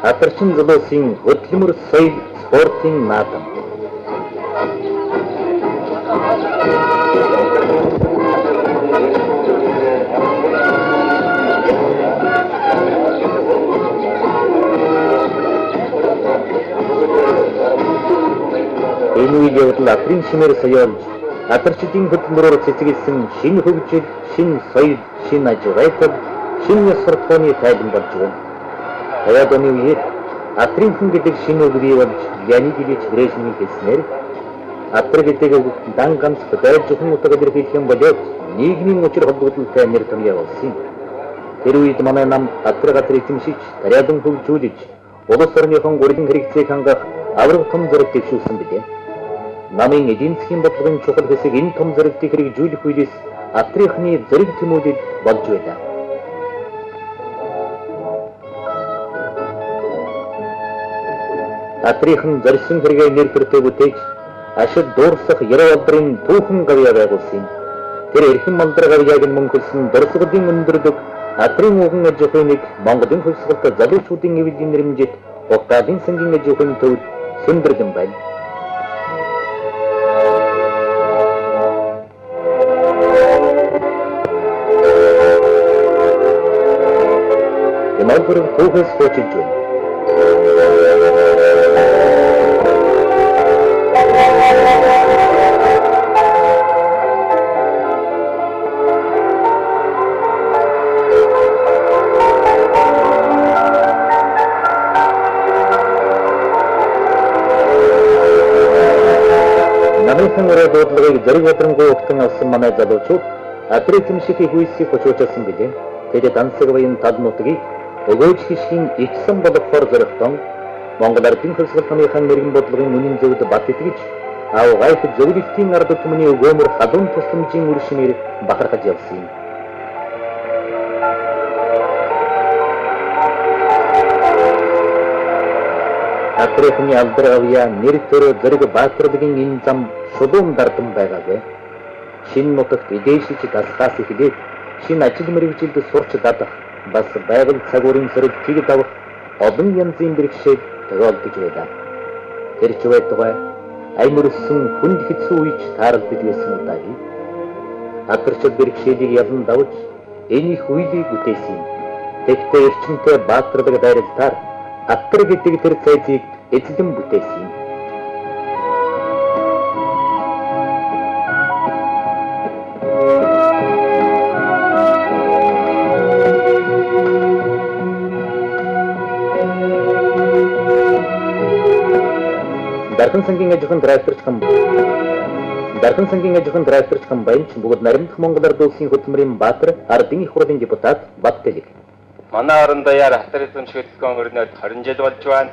Атарчин золоосын хөдөлмөр соёл спортын наадам. Энэ үед явдал Атрын шимээр соёолж, атарчдын хөдөлмөрөөр цэцгэлсэн шинэ хөгжил, шинэ соёл, шинэ аж аргал, шинэ суртахууны тайлан болж байна. Хаяад оны үед Атрынхан гэдэг шинэ үг бий болж Леонид Ильич Брежневийн хэлснээр Атар гэдэг үг дан ганц хөдөө зөвхөн утга илэрхийлэх юм болоод нийгмийн учир холбогдолтой нэр томьёо болсон юм. Тэр үед манай нам Атар эзэмшиж, тариадан хөгжүүлж, улс орныхон гурван хэрэгцээг хангах авраг том зориг дэвшүүлсэн билээ. Намын эдийн засгийн бодлогын чухал хэсэг энэ том зоригтыг хэрэгжүүлэх үедээс Атрынхны зориг тэмүүлэл болж байлаа. Атрынхан зорьсон хэрэгээ нэр төртөө бүтээж, ашиг дуурсах яруу алдрын түүхэн гавьяа байгуулсан. Тэр эрхэм малдар гавьяаг нь мөнхөлсөн дурсгалын өндөрлөг Атрын ууган аж ахуйныг Монголын хөлсгөлт залуучуудын эвлэлийн нэрмжит Угтаадын сангийн аж ахуйн төвд сөндөрлөн байна. Ямагүр түүхээс хөөцөлж байна. Намынхан өрөө дуудлагыг зэрэг бодронгүй өгтөн авсан манай залуучууд Атрын эзэмшихийг хүйсийг хүчөөчсөн билээ. Тэгээд дансаг баян тал нутгийг өгөөж хишгийн ичсэн болгохоор зоригтон Монгол Ардын хөлсгөл намынхан нэргэн бодлогын үнэн зөвд бат итгэж авгайх зөвлөлтийн ард түмний өгөөмөр хадун тусламжийн үр шимээр бахархаж явсан юм. Атрынхны алдар гавьяа нэр төрөө зэрэг баатарлагын энэ зам шулуун дардан байгаагүй. Шинэ нутагт эдээшиж тасгаас эхлээд шинэ ажил мэргэжилд сурч дадах бас байгаль цагуурын сөрөлтийг давах олон янзын бэрхшээл тохиолдож байлаа. Тэр ч байтугай аймөрсөн хүнд хэцүү үеч таарлаж байсан удаагүй. Атарчд бэрхшээлийг ялан давж энэ их үеийг бүтээсэн. Тэгтээ эрчимтэй баатарлаг дайралтаар Атар гэдэг тэр цайзыг эзлэн бүтээсэн. Дархан сангийн аж ахуйн тракторч комбайнч бүгд наримдах Монгол Ард улсын хөтөлмөрийн баатар ардын их хурлын депутат Баттэлэг. Манай орон даяар Атар эзэмших хөтөлбөрийн өрнөд 20 жил болж байна.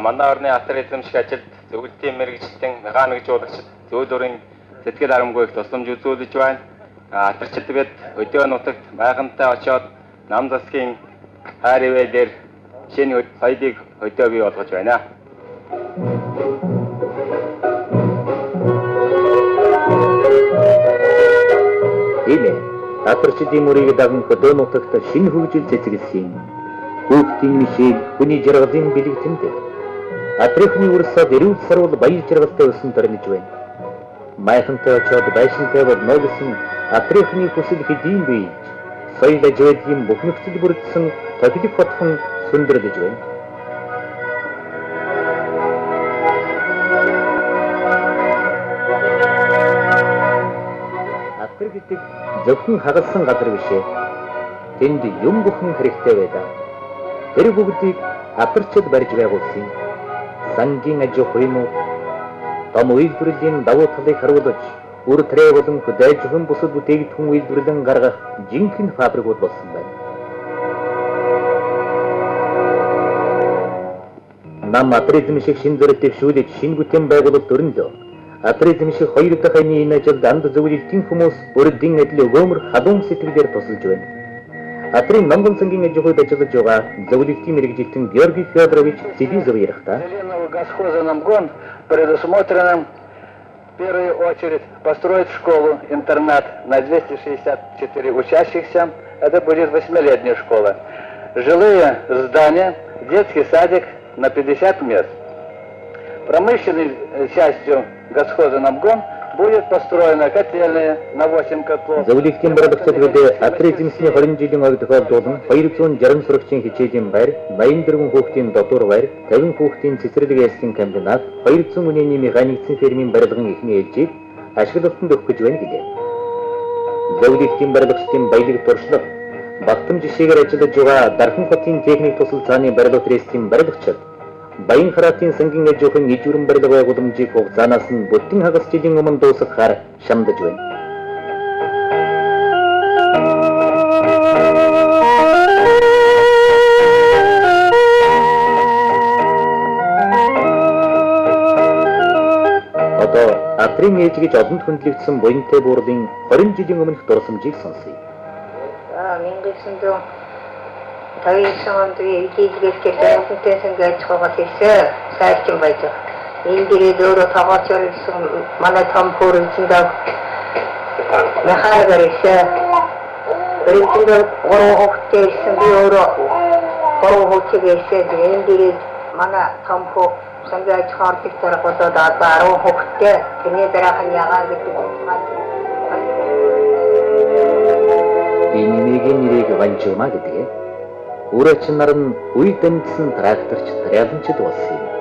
Манай орны Атар эзэмших ажилд зөвлөлтийн мэргэжилтэн механикжуулагчид зөвлөрийн сэтгэл харамгүй их тусламж үзүүлж байна. Атарчид бид өдөө нутагт майхантай очоод нам засгийн хайр ивэлээр шинэ соёлыг өдөө бий болгож байна. Энэ Атарчдын мөрийг даган хөдөө нутагт шинэ хөгжил цэцгэлсэн. Хүүхдийн мишийг хүний жаргалын бэлэгтэнд Атрынхны урсад эрүүл сарвал баяр жаргалтай өсөн төрнөж байна. Майхантай очоод байшинтай болно гэсэн Атрынхны хүсэл хэдийн бий. Соёл ажиадын бүх нөхцөл бүрдсэн тохилог хотхон сүндэрлэж байна. Атар гэдэг зөвхөн хагалсан газар бишээ. Тэнд юм бүхэн хэрэгтэй байлаа. Тэр бүгдийг Атарчд барьж байгуулсан. Сангийн аж ахуйнууд том үйлдвэрлэлийн давуу талыг харуулж, үр трэ болон хөдөө зөвхөн бусад бүтээгдэхүүн үйлдвэрлэн гаргах жинхэнэ фабрикууд болсон байна. Нам Атар эзэмших шинэ зорилт дэвшүүлж шинэ бүтээн байгуулалт өрнөлөө. Атар эзэмших 2 дахь аяны энэ ажилд анд зөвлөлтийн хүмүүс өрөдийн адил өгөөмөр халуун сэтгэлээр тусалж байна. Атрын Монгол сангийн аж ахуйд ажиллаж байгаа зөвлөлтийн мэргэжилтэн Георгий Федорович Цибизов ярихтаа Газхоза Намгон предусмотрено в первую очередь построить школу-интернат на 264 учащихся. Это будет 8-летняя школа. Жилые здания детский садик на 50 мест. Промышленной частью газхоза «Намгон» будет построена котельная на 8 котлов. Зөвлөлтийн барилгачдад Атрын эзэмсний 20 жилийн ойг тохиолдуулан 260 сурагчийн хичээлийн байр, 84 хүүхдийн дотор байр, 50 хүүхдийн цэцэрлэг яслын комбинат, 200 үнэний механикцийн фермийн барилгын эхний ээлжийг ашиглалтанд өгөх гэж байна гэлээ. Зөвлөлтийн барилгачдын баялаг туршлага, багтам жишээгээр ажиллаж байгаа Дархан хотын техник тусал цааны барилга трестийн барилгачид Баян хараатын сангийн аж ахуйн ижүүрэн барилга байгууламжийг хугацаанаас нь бүтэн хагас жилийн өмнө дуусгахаар шамдаж байна. Одоо Атрын ээж гэж олонд хүндлэгдсэн буянтай буурлын 20 жилийн өмнөх дурсамжийг сонсъё. 1952 онд ижилгэлтэй хүнтэй сангийн аж ахуйгаас ирсэн сайрчин байж байгаа. Энэ дээрээ өөрөө тоглож ирсэн манай том хөрөнгөнд механикээр ирсэн. Өөрөөр гурван хүүхдтэй ирсэн би өөрөө гурван хүүхдтэй ирсэн. Энэ дээрээ манай том хөө сангийн аж ахуйн ордогтойр болоод одоо 10 хүүхдтэй тэний дараахан ягаа гэдэг байна. Энэ нэгийн нэрийг Ванжума гэдэг. Үрээч нар нь үе дамжсан тракторч таряаламжид болсон юм.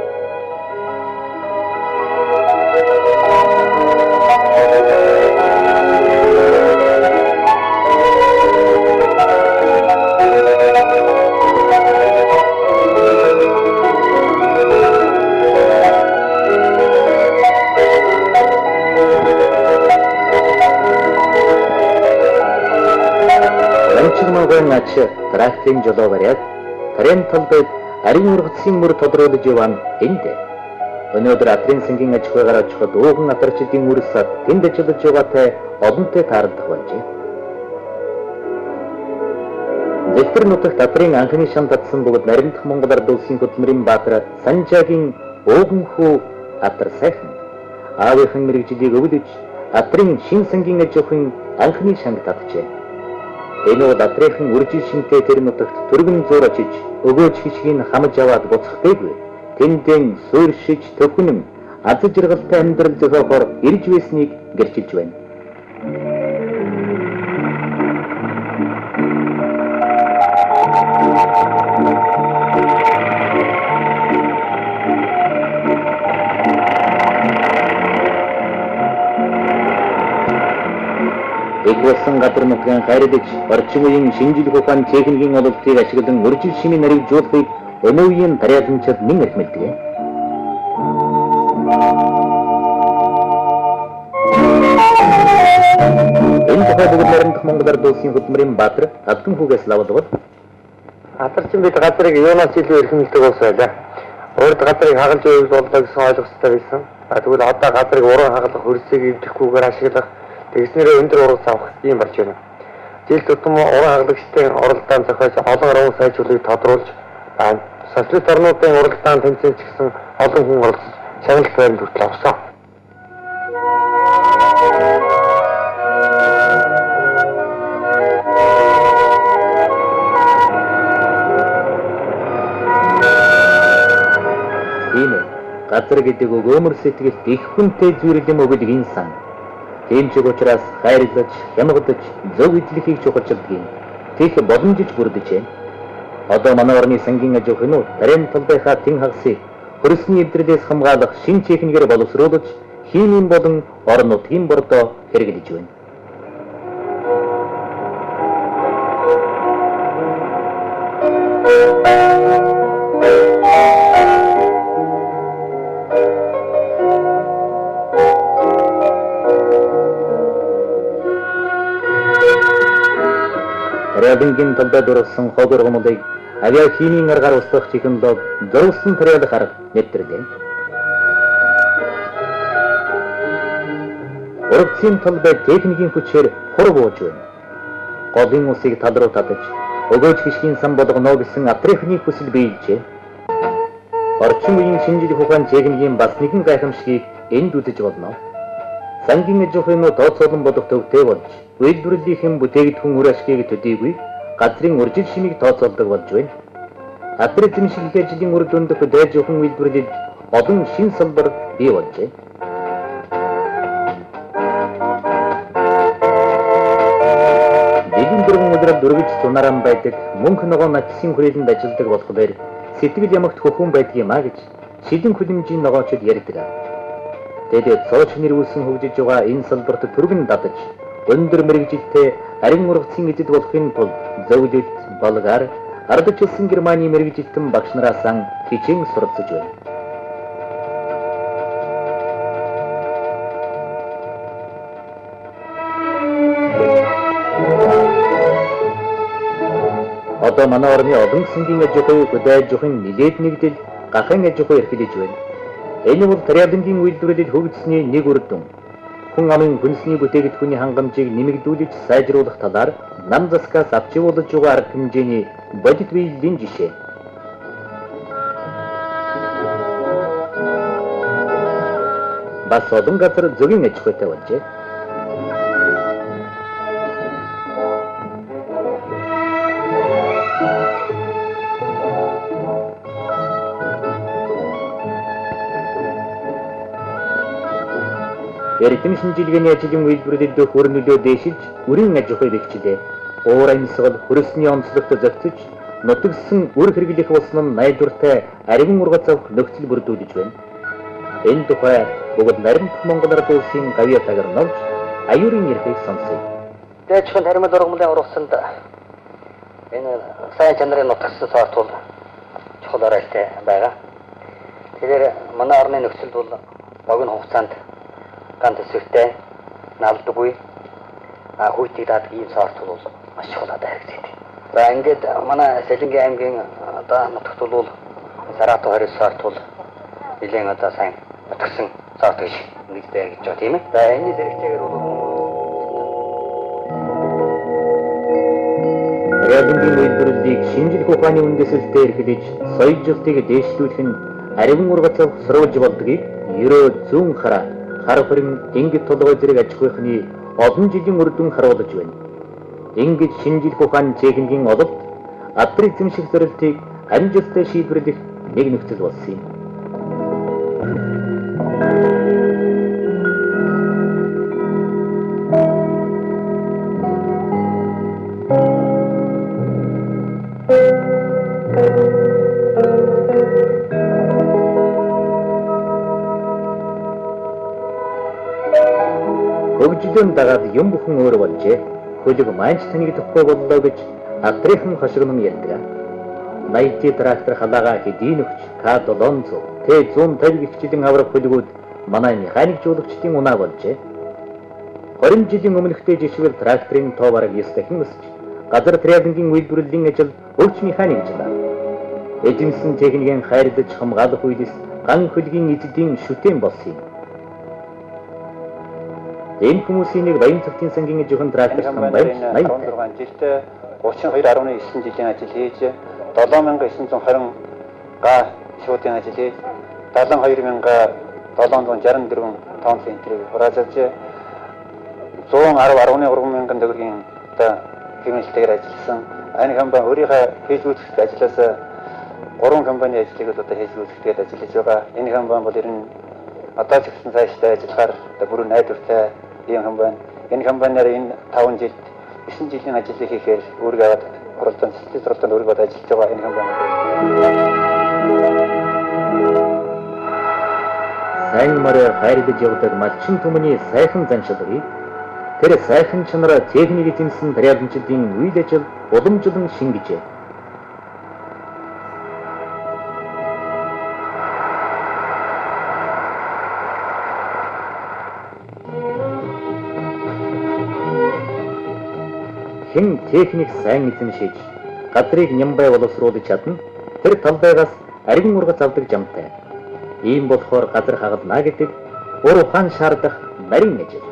Нач тракторын жолоо бариад тарийн талбайд ариун ургацын мөр тодруулж явна энд. Өнөөдөр Атрын сангийн аж ахуйгаар очиход ууган атарчдын үрс сад тэнд ажиллаж байгаатай олонтой тааралдах болжээ. Дэвтэр нутагт Атрын анхны шам татсан бөгөөд нарийнх Монгол ард улсын хөдөлмөрийн баатар Санжаагийн ууган хүү Атар сайхан аавынхан мэрэгжлийг өвлөж Атрын шин сангийн аж ахуйн анхны шанг татжээ. Энэ бол Атрын үржил шинтэй тэр нутагт түргэн зур очиж өгөөж хишгийг хамж аваад буцахдаггүй. Тэндэн суурьшиж төхнөн аз жаргалтай амьдрал зохиохоор ирж байсныг гэрчилж байна. Эцэсэн гадар нутгийн хайрладаг орчин үеийн шинжлэх ухааны техникийн ололтыг ашиглан үржил шимийн нарыг жуулахыг өнөө үеийн таряаламжид нэн эрхмэлдэг. Энэ тухай бүгд нарийнх Монгол ард улсын хөдөлмөрийн баатар Адган хүүгээс лавлавал Атарчин бид газрыг юунаас илүү эрхэмлдэг болсон байлаа. Өөрөд газрыг хагалж өгөх болдог гэсэн ойлголттой байсан. Тэгвэл одоо газрыг уран хагалах хөрсийг эвдэхгүйгээр ашиглах тэгснээрээ өндөр ургац авах юм болж байна. Жил тутам уран хагалагчдын оролдоон зохиож олон орон сайжруулалтыг тодруулж байна. Социалист орнуудын уралдаан тэмцээнд ч гэсэн олон хүн оролцож шагналт байранд хүртэл орсон. Тийм ээ. Газар гэдэг өгөөмөр сэтгэлд их хүнтэй зүйл юм өгдөг энэ сан. Тийм ч учраас хайрлаж, хямгадаж, зөв эдлэхийг чухалчилдаг юм. Тех боломжиж бүрдэж байна. Одоо манай орны сангийн аж ахуйнууд тарийн талбайхаа тэн хагасыг хөрсний эвдрэлээс хамгаалах шин техникээр боловсруулж, химийн болон орон нутгийн бордоо хэрэглэж байна. Таряаламжийн талбайд орсон хог ургамлыг авиахимийн аргаар устгах технологи зөвсөн таряалах арга нэвтэрлээ. Ургацын талбай техникийн хүчээр хур бууж байна. Голын усыг тал руу татаж, өгөөж хишгийн сан болгоно гэсэн Атрынхны хүсэл биелжээ. Орчин үеийн шинжлэх ухааны техникийн бас нэгэн гайхамшигыг энд үзэж болно. Сангийн аж ахуйнууд тооцоолон болох төвтэй болж, үйлдвэрлэлийн бүтээгдэхүүн үр ашгийг төдийгүй газрын үржил шимийг тооцоолдог болж байна. Атрын эзэмшил ажлын үр дүнд дайж охин үйлдвэрлэлд олон шин салбар бий болжээ. Дэдийн дөрвөн өдрөөр дөрвиж тунаран байдаг мөнх ногоо натсын хүрээлэнд ажилладаг болохоор сэтгэл ямагт хөхөн байдгийг маа гэж шилэн хүлэмжийн ногоочд ярьдаг. Тэгэд цооч нэрвүүлсэн хөгжиж байгаа энэ салбарт түргэн дадаж өндөр мэрэгжилтэй арин ургацын эзэд болохын тулд зөвлөлт болгоор ардчилсан Германы мэрэгжилтэн багш нараас хичээн суралцж байна. Одоо манай орны олон сүнгийн аж ахуй хөдөөж охин нилээд нэгдэл гахын аж ахуй эрхлэж байна. Энэ бол Тариалангийн үйлдвэрлэлд хөгжсөний нэг үр дүн. Хүн амын хүнсний бүтээгдэхүүний хангамжийг нэмэгдүүлж сайжруулах талаар нам заскаас авч явуулж байгаа арга хэмжээний бодит биеийн жишээ. Бас олон газар зөвгийн аж ахуйтай болжээ. Эрдэм шинжилгээний ажлын үйлдвэрлэлд хөр нөлөө дээшилж, үрийн аж ахуй бэхжлээ. Уур амьсгал хөрсний онцлогт зохицож, нутагсан үр хэрэглэх болсон найдвартай арвин ургац авах нөхцөл бүрдүүлж байна. Энэ тухай бүгд наримт Монгол Ард улсын гавья тагаар норж, аюурын ярихыг сонсъё. Дэжхэн харимд ургамлын ургасанд энэ сайн чанарын нутагсан сорт бол чухал арайтай байгаа. Тэгэхээр манай орны нөхцөл бол богино хугацаанд ганц эсвэртэй налдаггүй хүйтийг даадаг ийм сорт бол маш чухал харагддаг. За ингээд манай Сэлэнгийн аймгийн одоо нутагт бол Сарато 20 сорт бол нэлээд одоо сайн нутагсан сорт гэж нэгдээ гэж байна тийм ээ. За энэ зэрэгцээгээр бол Тариалангийн үйлдвэрлэлийг шинжлэх ухааны үндэслэлтэй эрхлэж, соёлжлтыг дээшлүүлэх нь арвин ургац авах сурвалж болдгийг ерөө зүүн хараа хар хорин ингэж толгой зэрэг аж ахуйхны олон жилийн үр дүн харуулж байна. Ингэж шинжлэх ухааны техникийн ололт адрын эзэмших зорилтыг амжилттай шийдвэрлэх нэг нөхцөл болсон юм. Хөгжлөн дагаад юм бүхэн өөр болжээ. Хөлөг манч танигдахгүй боллоо гэж адрынхан хошигнон ярьдаг. 80 трактор халаага хэдийн өгч К700 Т150 гихчлэн аврах хөлгүүд манай механик жуулагчдын унаа болжээ. 20 жилийн өмнөхтэй жишгээр тракторын тоо бараг 9 дахин өсч газар Тариалангийн үйлдвэрлэлийн ажил өвч механикчлаа. Эзэмсэн техникийн хайрлаж хамгаалах үйлс ган хөлгийн эзэдийн шүтэн болсон юм. Энэ хүмүүсийн нэг баян цогтын сангийн жоохон трактор хамбайж 86 жилдээ 32.9 жилийн ажил хийж 7920 га шуудын ажил хийж 72764 тонн центрийг хураажж 110.3 мянган төгрөгийн одоо хэмжээгээр ажилласан. Энэ компани өөрийнхөө хийж үзэх ажлаас 3 компани ажлыг одоо хийж үзэхэд ажиллаж байгаа. Энэ компани бол ер нь одоо ч гэсэн цаашдаа ажиллахаар бүрэн найдвартай ийм компани. Энэ компаниар энэ 5 жилд 9 жилийн ажлыг хийхээр өөрийгөө аваад хуралдаан сэтгэл сурталчилгаанд өөрийгөө ажиллаж байгаа энэ компани. Сайн мороор хайрлаж явдаг малчин түмний сайхан заншилгыг тэр сайхан чанараа техник эзэмсэн Тариаланчдын үйл ажил уламжлан шингэжээ. Хэн техник сайн эзэмшиж газрыг нямбай боловсруулж чадна тэр талбайгаас арвин ургац авдаг жамтай. Ийм болохоор газар хагална гэдэг ур ухаан шаардах нарийн ажил.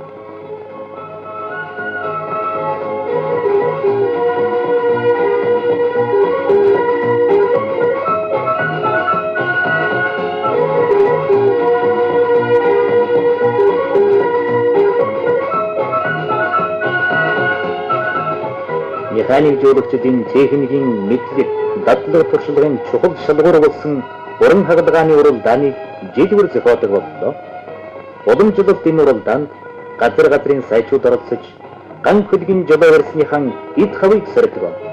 хааны жуулагчдын техникийн мэдлэг, дадлаг туршлагын чухал шалгуур болсон уран хагалгааны уралдааныг жилбэр зохиодог боллоо. Уламжлалт энэ уралдаанд газар газрын сайчууд оролцож, ган хөдгийн жолоо барьсныхан эд хавыг сордог байна.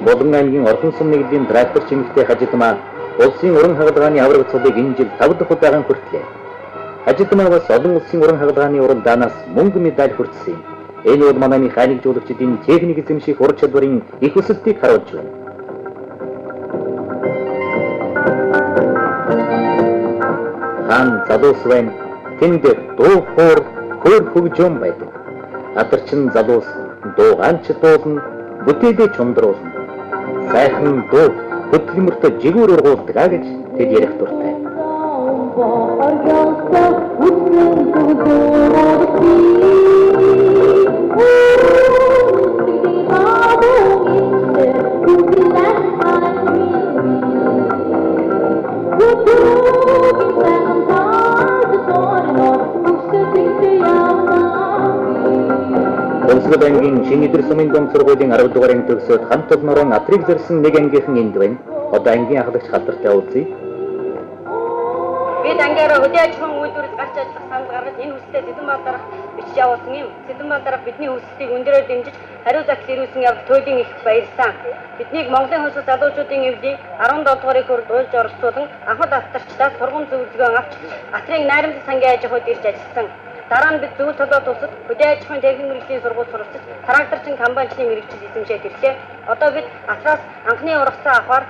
Болон аймгийн Орхон сум нэгдлийн трактор чимэгтэй хажидмаа улсын уран хагалгааны авраг цолыг энэ жил 5 дахь удаахан хүртлээ. Хажидмаа бас олон улсын уран хагалгааны уралдаанаас мөнгө медаль хүртсэн юм. Энэ бол манай хааны жуулагчдын техник эзэмших ур чадварын их өсөлтийг харуулж байна. Хаан залуус байна. Тэнд дуу хоор хөгжөөн байдаг. Адарчин залуус дуугаанч дуулна, бүтээлээ чундруулна. Сайхан дуу хөдөлмөртөө жигүүр ургуулдаг гэж тэд ярих дуртай. Онцгой бангийн шинэ өдөр сумын дом сургуулийн 10 дугаарын төгсөөд хамт олнороо атрыг зорьсон нэг ангийнхан энд байна. Одоо ангийн ахлагч халдвартай уулзъя. Бид ангиараа хөдөөж хүн үйлдвэрлэж гарч ажиллах санал гаргаж энэ хүслээ Сэдэнбаал дарга бичиж явуулсан юм. Сэдэнбаал дарга бидний хүслийг өндөрөөр дэмжиж хариу захил ирүүлсэн явдал туйлын их баярлсан. Биднийг Монголын хөлсөс залуучуудын эвлийг 17 дугаарыг хүрд уйлж оролцуулан анхад авторчлаас сургам зөвлөгөө авч Атрыг найрамдах сангийн аж ахуйд ирж ажилласан. Дараа нь бид зөвлөлт толгой тусад хөдөө аж ахуйн техник мэргэжлийн сургууль суралцж тракторчин компаничны мэргэжил эзэмшээд ирлээ. Одоо бид Атраас анхны урагшаа авахар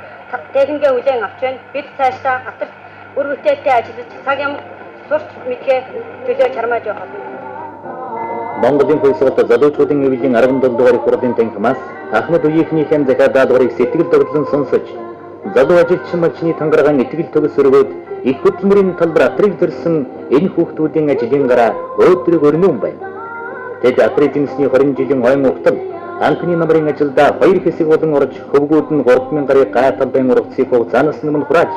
техникээ хүлээн авч байна. Бид цаашдаа Атар үр бүтээлтэй ажиллаж цаг ямар сурч мэдхээ төлөө чармааж явах. Монголын хөлсөт залуучуудын эвлийн 17 дугаар хурлын танхимаас Ахмад үеийнхнийхэн захиа даалгаврыг сэтгэл догтлон сонсож, залуу ажилчин малчны тангарагаан итгэл төгс өргөөд их хөдөлмөрийн талбар Атрыг зорьсон энэ хүүхдүүдийн ажлын гараа өөдрөг өрнөн байна. Тэд Атрыг эзэмсний 20 жилийн хойно угтал анхны намрын ажилдаа 2 хэсэг болон орж хөвгүүд нь 3000 гаруй га талбайн ургацыг хугацаанаас өмнө хурааж,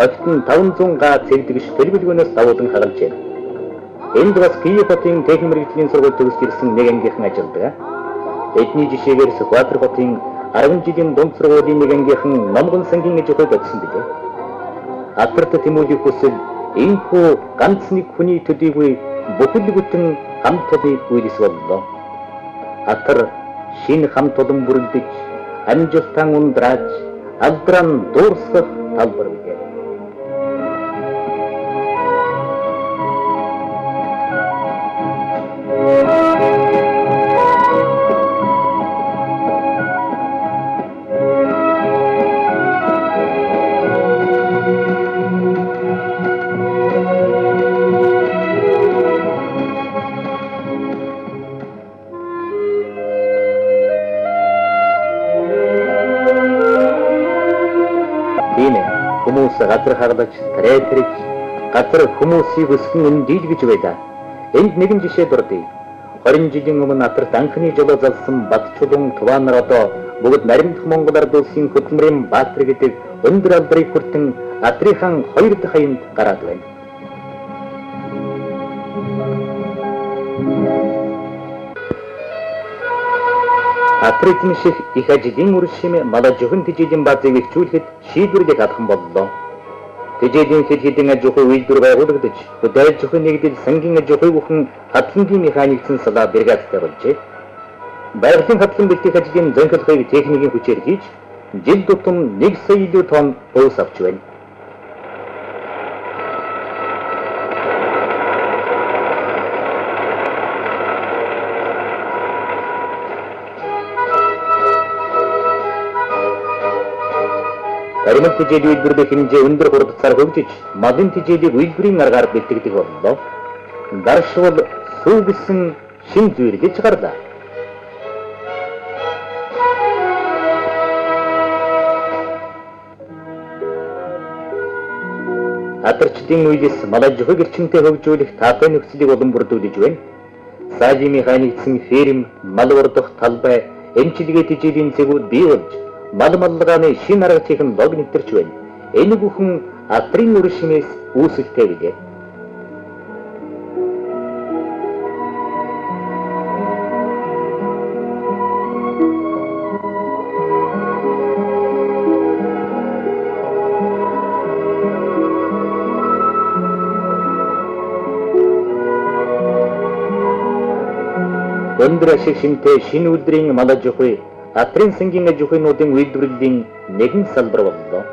огт нь 500 га цэгдгэж төлөвлөгөөнөөс давуулан хагалж байна. Энд бас Киев хотын техник мэргэжлийн сургууль төгсөж ирсэн нэг ангийнхан ажилладаг. Эдний жишээгээр Сүхбаатар хотын 10 жилийн дунд сургуулийн нэг ангийнхан Номгон сангийн аж ахуйд очсон билээ. Атарт тэмүүлэх хүсэл энэхүү ганц нэг хүний төдийгүй бүхэл бүтэн хамт олоныг үйлс боллоо. Атар шинэ хамт олон бүрэлдэж, амжилтан ундрааж, алдран дуурсгах талбар бий. Газар хагалж, тариалж, газар хүмүүсийг өсгөн өндийл гэж байлаа. Энд нэгэн жишээ дурдъя. 20 жилийн өмнө Атарт анхны жолоо залсан Бат чулуун Туваа нар одоо бүгд наримдах Монгол ард улсын хөдөлмөрийн баатар гэдэг өндөр алдрыг хүртэн Атрийнхан 2 дахь хаянд гараад байна. Атрыг эзэмших их ажлын үр шим мала жохин тэжээлийн базыг ихжүүлэхэд шийдвэрлэж адхан боллоо. Тэжээлийн хэд хэдэн аж ахуй үйлдвэр байгуулагдаж, хөдөө аж ахуйн нэгдэл сангийн аж ахуй бүхэн хадлангийн механикцэн салаа бригадтай болжээ. Байгалийн хадлан бэлтгэх ажлын зөнхөлхийг техникийн хүчээр хийж, жил тутам 1 сая илүү тонн буус авч байна. Аримт тэжээлийн үйлдвэрлэх хэмжээ өндөр хурдцаар хөгжиж, малын тэжээлийг үйлдвэрийн аргаар бэлтгэдэг боллоо. Даршвал сүүгсэн шин зүйлж гарлаа. Атарчдын үйлс малажихыг эрчимтэй хөгжүүлэх таатай нөхцөлийг улам бүрдүүлж байна. Саажими ханигдсан ферм, мал урдах талбай, эмчилгээ тэжээлийн зэгүүд бий болж, мал маллагааны шин арга технологи нэвтэрч байна. Энэ бүхэн Атрын үр шимээс үүсэлтэй билээ. Өндөр ашиг шимтэй шинэ үлдрийн мал аж ахуй, Атрын сангийн аж ахуйнуудын үйлдвэрлэлийн нэгэн салбар боллоо.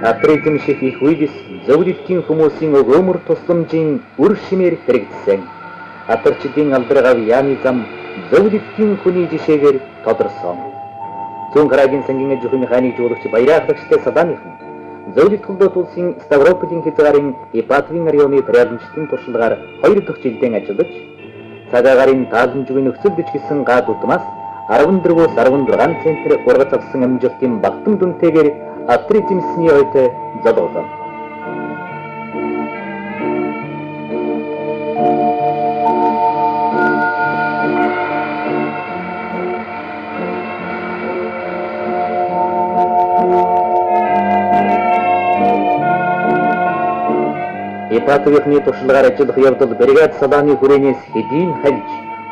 Атрын шиг их үйлс зөвлөлтийн хүмүүсийн өгөөмөр тусламжийн үр шимээр хэрэгжсэн. Атарчдын алдрагав яаны зам зөвлөлтийн хүний жишээгээр тодорсон. Зүүн гарагийн сангийн аж ахуйн механик жуулагч Баяраагчтай Саданыхан зөвлөлт холбоот улсын Ставрополийн хязгаарын Ипатвин районы тариаланчдын туршлагаар 2 дахь жилдээ ажиллаж, цагаагаар тааламжгүй нөхцөлд ижигсэн га дутмаас 14-өөс 16 центр ургац авсан амжилтын багтан дүнтэйгээр Атрын эзэмсний ойтой залуулаа. Ипатвины туршлагаар ажиллах явдал бригад салааны хүрээнээс хэдийн хальж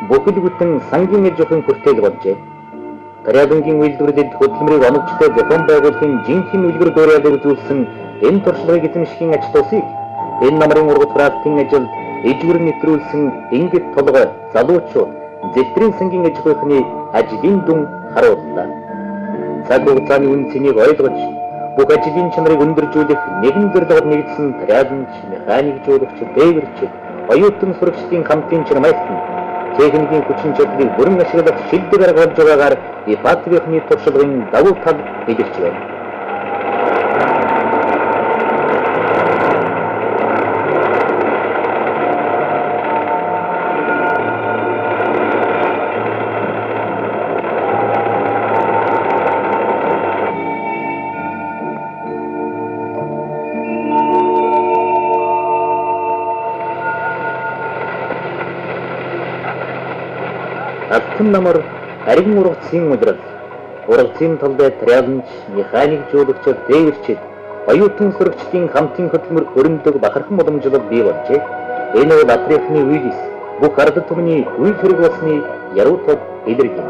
бүхэл бүтэн сангийн аж ахуйн хүртээл болжээ. Тариалангийн үйлдвэрлэлд хөдөлмөрийг оновчтой зохион байгуулахын жинхэнэ үлгэр дуурайлыг үзүүлсэн энэ туршлагыг эзэмшихийн ач тусыг энэ намрын ургац проектын ажилд ижгүр нэвтрүүлсэн ингээд толгой залуучууд зэлтрийн сангийн аж ахуйны ажлын дүн харууллаа. Цаг хугацааны үн цэнийг ойлгож бүх ажлын чанарыг өндөржүүлэх нэгэн зорилгоор нэгдсэн тариаланч, механик жуулагч, дээвэрч, оюутан сурагчдын хамтын чармайлтан техникийн хүчин чадлыг бүрэн ашиглах шилдэг арга болж байгаагаар Ипатвины туршлагын давуу тал илэрч байна. Алтан намар харин ургацын улирал, ургацын талдаа тариаланч, механик жуулагч, дээвэрч, оюутан сурагчдын хамтын хөдөлмөр өрнөдөг бахархан уламжлал бий болжээ. Энэ бол Атрын үйлс бүх ард түмний үйл хэрэг болсны яруу тул илэрх юм.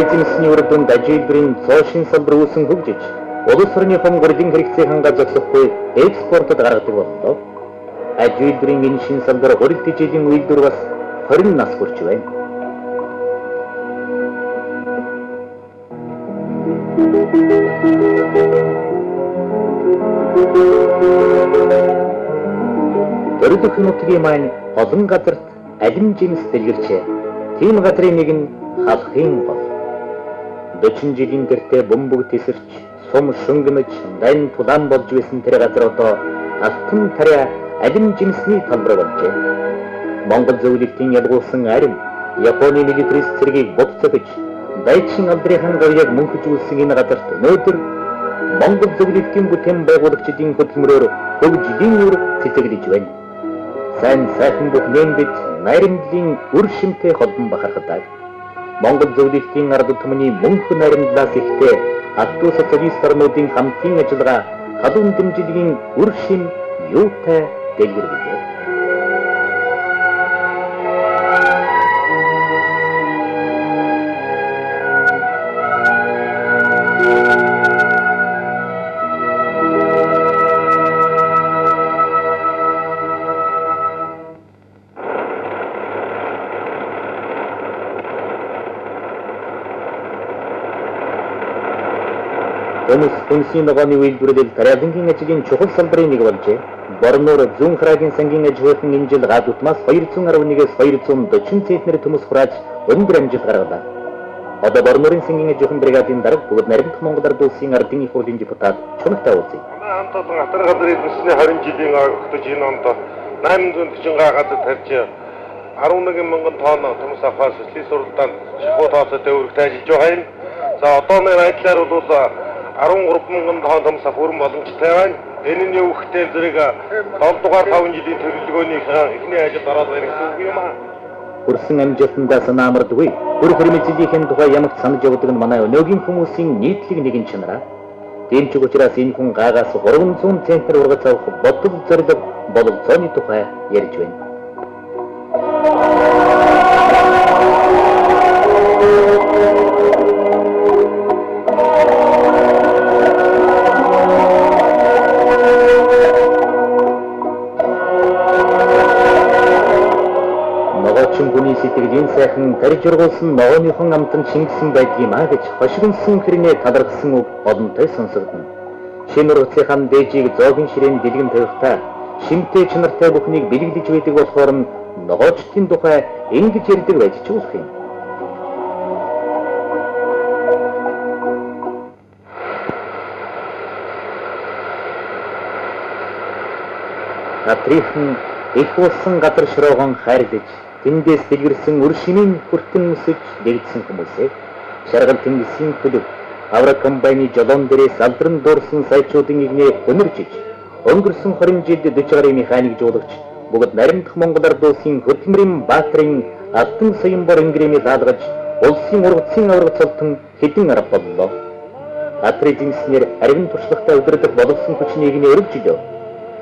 Эзэмсний үр дүнд ажилбарын цоошин салбар үүсэн хөгжиж, улс орны хөнгөрлийн хэрэгцээ хангаж зогсохгүй экспортод гаргадаг боллоо. Ажилбарын энэ шин салбар хөрөлт жилийн үйлдвэр бас 20 нас хүрч байна. Төрөлх нутгийн маань олон газарт алим жимс дэлгэрчээ. Тийм газрын нэг нь халахын гол. 40 жилийн гэртээ бөмбөг тесэрч, сум шөнгөнөж, дайн тулаан болж байсан тэр газар одоо алтан тариа алим жимсний талбар болжээ. Монгол зөвлөлтийн ялгуулсан арим, Японы милитарист цэргийг буцаагч, дайчин алдрын говьяг мөнхжүүлсэн энэ газарт өнөөдөр Монгол зөвлөлтийн бүтээн байгуулагчдын хөдөлмөрөөр хөгжлийн үр цэцэглэж байна. Сайн сайхан бүх нэмбэж найрамдлын үр шимтэй холбон бахархдаг. Монгол зөвлөлтийн ард түмний мөнх найрамдлаас ихтэй Алтан социалист орнуудын хамтын ажиллагаа халуун дэмжлэгийн үр шим юутай дэлгэрвэ. Хүмүүс хүнсийн ногооны үйлдвэрлэл тариалангийн ажлын чухал салбарын нэг болжээ. Борнуур зүүн хараагийн сангийн аж ахуйн энэ жил гад утмаас 211-ээс 240 центнер төмөс хурааж өндөр амжилт гаргалаа. Одоо Борнуурын сангийн аж ахуйн бригадын дарга бүгд Наримдах Монгол Ард улсын ардын их хурлын депутат Чунагтай уулзъя. Манай хамт олон Атар газар эзэмшсэний 20 жилийн огтж энэ онд 840 газар тарьж 11 мянган тонн төмөс авахаар социалист суралдаанд шахуу тооцоо төвөрөгт ажиллаж байгаа юм. За одооны байдлаар бол 13 мянган тонн төмөс авах бүрэн боломжтой байна. Энэ нь юу гэхтэй зэрэг 7 дугаар 5 жилийн төлөвлөгөөний эхний ажил ороод байна гэсэн үг юм аа. Хүрсэн амжилтандаа санаа амардаггүй. Хөрөх хөрмөцлийнхэн тухай ямагт санаж явдаг нь манай өнөөгийн хүмүүсийн нийтлэг нэгэн чанараа. Тийм ч учраас энэ хүн гаагаас 300 центнер ургац авах бодол зориг бололцооны тухай ярьж байна. Хүний сэтгэлийн сайхан тарж ургуулсан ногооныхон амтан шингэсэн байдгиймаа гэж хошигнсон хэрнээ талархсан үг олонтой сонсогдно. Шинэ ургацынхаа дээжийг зоогийн ширээн дэлгэн тавихтаа шимтэй чанартай бүхнийг бэлгэлж байдаг болохоор нь ногоочдын тухай ингэж ярьдаг байж ч болох юм. Натрихын их болсон газар шороогон хайрлаж тэндээс дэлгэрсэн үр шимийн хүртэн өсөж дэгдсэн хүмүүсээ шаргал тэнгисийн хөлөг авраг комбайны жолоон дээрээс алдран дуурсан сайчуудын игнээ өнөржиж өнгөрсөн 20 жилд 40 гаруй механик жуулагч бүгд Наримдах Монгол Ард улсын хөдөлмөрийн баатрын алтан соёмбор ингрэмийг хаалгаж улсын ургацын авраг цолтон хэдэн арга боллоо. Атрын эзэмснээр аривын туршлагатай удирдах боловсон хүчний игнээ өргөжлөө.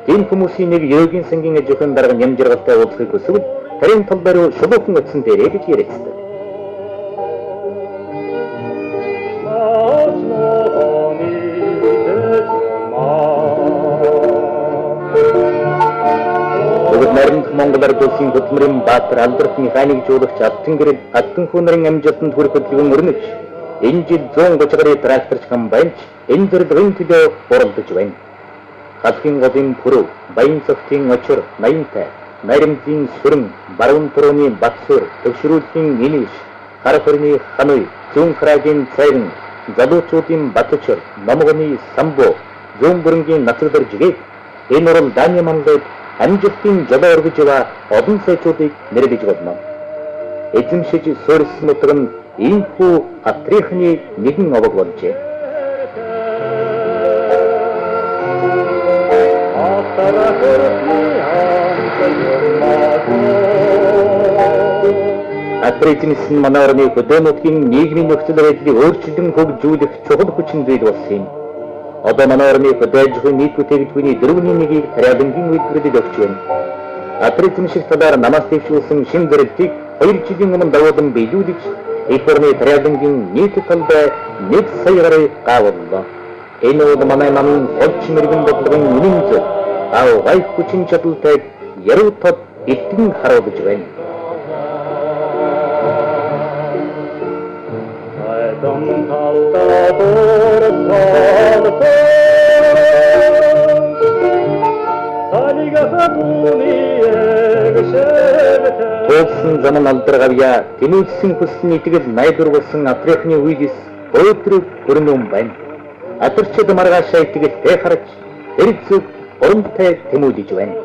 Тийм хүмүүсийн нэг Ерөөгийн сангийн аж ахуйн дарга ням жаргалтай уулзахыг хүсвэл Тарийн талбай руу шулуухан өтсөн дээрээ гэж яриадсан. Бүгд Наримдах Монгол Ард улсын хөдөлмөрийн баатар алдарт механик жуулагч Алтан гэрэл Алтан хүнрийн амжилтанд хүрэх хөдөлгөөн өрнөж энэ жил 130 гаруй тракторч комбайнч энэ зорилгын төлөө уралдаж байна. Халхийн голын пүрэв, баян цогтын очор, наянтай Наримдын сүрэн, баруун төрөний Батсуур, төгшрүүлгийн Нинвиш, хар хорны Хануй, зүүн хараагийн Цайран, залуучуудын Батчор, Номгоны Самбо, зүүн бүрэнгийн Нацагдар жигээд энэ урал Дани Манлайд амжилтын жолоо өргөж яваа олон сайчуудыг нэрлэж болно. Эзэмшиж суурьсан утга нь ийхүү Атрихны нэгэн овог болжээ. Атрихнээс нь манай орны хөдөөнүүдийн нийгмийн нөхцөл байдлыг өөрчлөн хөгжүүлэх чухал хүчин зүйл болсон юм. Одоо манай орны хөдөө аж ахуйн нийт бүтээгдэхүүний 4/1-ийг тариалангийн үйлдвэрлэлд өгч байна. Атрихн шиг талаар намаас дэвшүүлсэн шинэ зорилтыг 2 жилийн өмнө давуулан биелүүлж их орны тариалангийн нийт талбай 1 сая гаруй гавлаа. Энэ бол манай намын олж мэрэгэн бодлогын үнэн зөв гай хүчин чадалтайг яруу тод итгэн харуулж байна. Туулсан zaman алдаргавья тэмүүлсэн хүссэн итгэл найдвар болсон Атрихны үеэс өөдрөг хүрнүм байна. Адарчид маргаашаа итгэлтэй харж эрзэг оронтой тэмүүлж байна.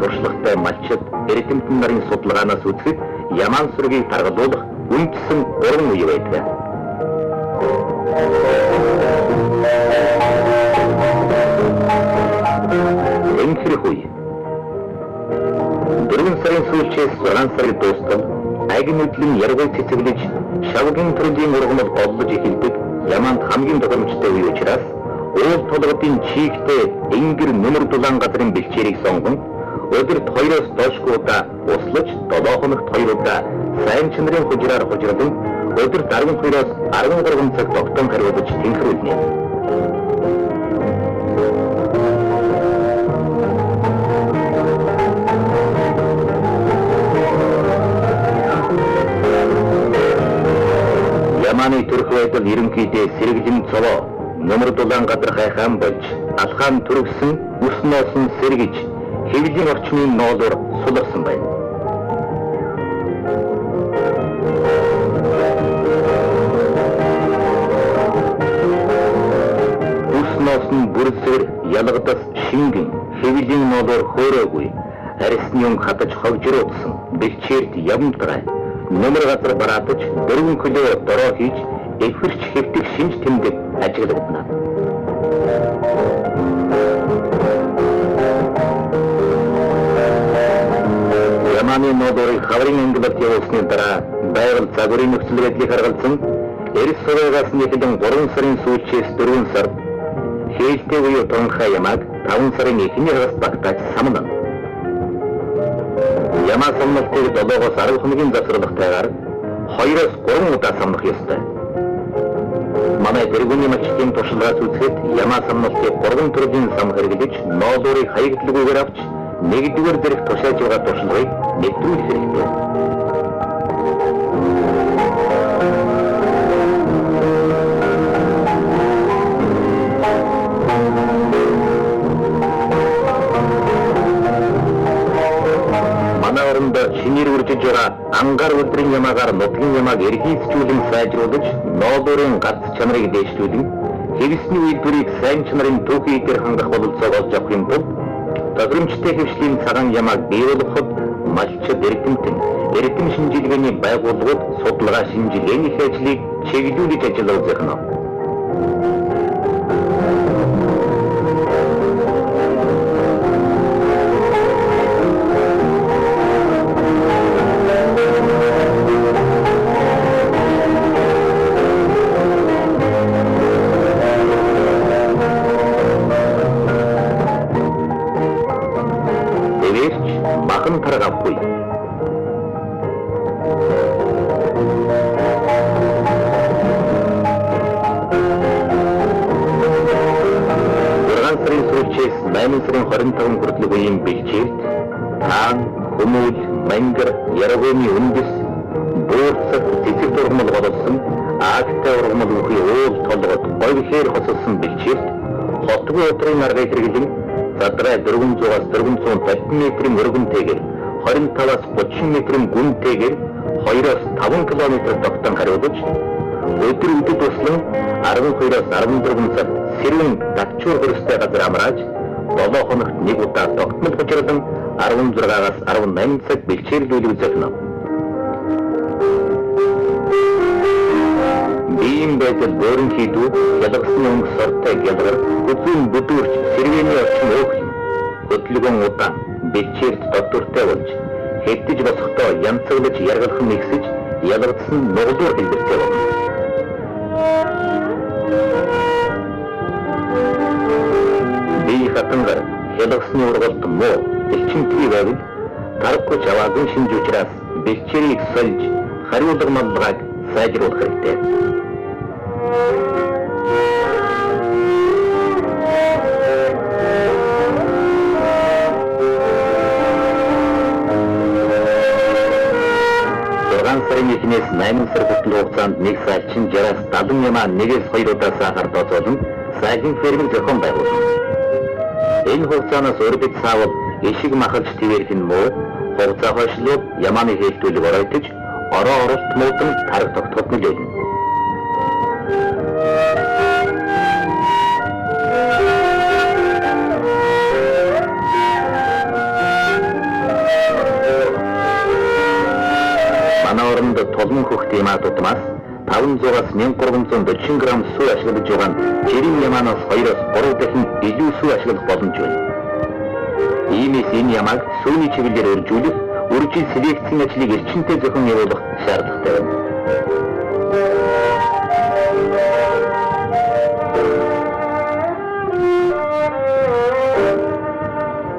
Туршлагатай малчид эрдэмтэн нарын судалгаанаас үзэхэд Яман сүргийг таргалуулах үндсэн 3 үе байдаг. Энхрэх үе. 4 сарын сүүлчээс 6 сарыг дуустал айгын нүдлийн яргуй цэцэглэж шавгийн төрлийн ургамал олж эхэлдэг Яманд хамгийн тохиромжтой үе учраас уул толгодын чигтэй энгэр нөмөр дулаан газрын бэлчээрийг сонгон Өдөрт 2-оос доошгүй удаа услаж 7 хоногт 2 удаа сайн чанарын хужираар хужирдан өдөрт 12-оос 13 цаг тогтон хариулж тэнхрүүлнэ. Яманы төрх байдал ерөнхийдөө сэргэлэн цолоо нөмөр дулаан гадар хайхан болж алхаан төрөгсөн үс носон сэргэж хэвлийн орчмын ноолоор суларсан байна. Үс носон бүрсээр ялгадас шингэн хэвлийн ноолоор хөөрөөгүй арьсны юм хатаж хогжроодсан бэлчээрт явмтрай нөмөр газар бараатаж 4 кило дороо хийж эвхэрч хэвтэх шинж тэмдэг ажиглагдана. Яманы ноодорыг хаврын ангилалт явуулсны дараа байгаль загварын нөхцөл байдлыг харгалзан эрс сургаас нэхлэн 3 сарын сүүлчээс 4 сард хээлтэй буюу тонхай ямааг 5 сарын 1-ний хагас багтааж самнана. Ямаа самналтыг 7-оос 10 хоногийн завсралтайгаар 2-оос 3 удаа самнах ёстой. Манай тэргүүний мачтын туршлагаас үзэхэд ямаа самналтыг 3 төрлийн сам хэрэглэж ноолуурыг хаягдлагүйгээр авч 1-р зэрэг тушааж байгаа туршлагыг нэвтрүүлэх хэрэгтэй. Шинээр үржиж байгаа ангаар өдрийн ямаагаар нутгийн ямааг эргийсчүүлэн сайжруулж ноолуурын гац чанарыг дээшлүүлэн хэвсний үйлдвэрийг сайн чанарын түүхий дээр хангах бололцоог олж авахын тулд тохиромжтой хэвшлийн цагаан ямааг бий болгоход малчид эрдэм шинжилгээний байгууллагууд судалгаа шинжилгээний ажлыг чиглүүлж ажиллаж байна. Таргавгүй. Сарын сүүлчээс 8 сарын 25 хүртэлх үеийн бэлчээрт таан, хүмүүл, мангар, ярагууны үндэс, буурцаг, цэцэг ургамал голсон, аагтай ургамал үхий уул толгод говьхээр хоцолсон бэлчээрт хотгүй өдрийн аргыг хэрэглэн задраа 400-аас 450 метрийн өргөнтэйгээр 25-аас 30 метрийн гүнтэйгээр 2-оос 5 км тогтон хариулж өдөр өдөд туслан 12-оос 14 цаг сэрүүн датчуур хөрстэй газар амрааж 7 хоногт 1 удаа тогтмол хучирдан 16-аас 18 цаг бэлчээрлүүлэх зөвнө. Ийм байдал өөрийн хийдүүд ялгасны өнгө сортой гялгар хүзүүн бүдүүрч сэргээний орчин өөхөн хөдөлгөөн удаан бэлчээрт доктортой болж хэвтэж босохдоо янцаглаж яргалах нэгсэж ялгадсан нуглуур хэлбэртэй болно. Бие хатангар ялгасны ургалт муу элчимтгий байвал тархуч аваагүй шинж учраас бэлчээрийг сольж хариулга маллагааг сайжруулах хэрэгтэй. Сарын 1-ээс 8 сар хүртэл хугацаанд 1 сарчин 60-аас 70 ямаа 1-ээс 2 удаа сахар дозоолон сайжин фермийг зохион байгуулна. Энэ хугацаанаас өрбөд саавал ишиг махалж твэрх нь муу хугацаа хойшлууд ямааны хэлтүүлэг оройтож ороо оролт муудан тарх тогтоход нөлөөлнө. Орнд толмон хөхт ямаа тутмаас 500-аас 1340 г сүү ашиглаж байгаа нь жирийн ямаанаас 2-оос 3 дахин илүү сүү ашиглах боломж байна. Иймээс энэ ямааг сүүний чиглэлээр өржүүлэх, үржил селекцийн ажлыг эрчимтэй зохион явуулах шаардлагатай байна.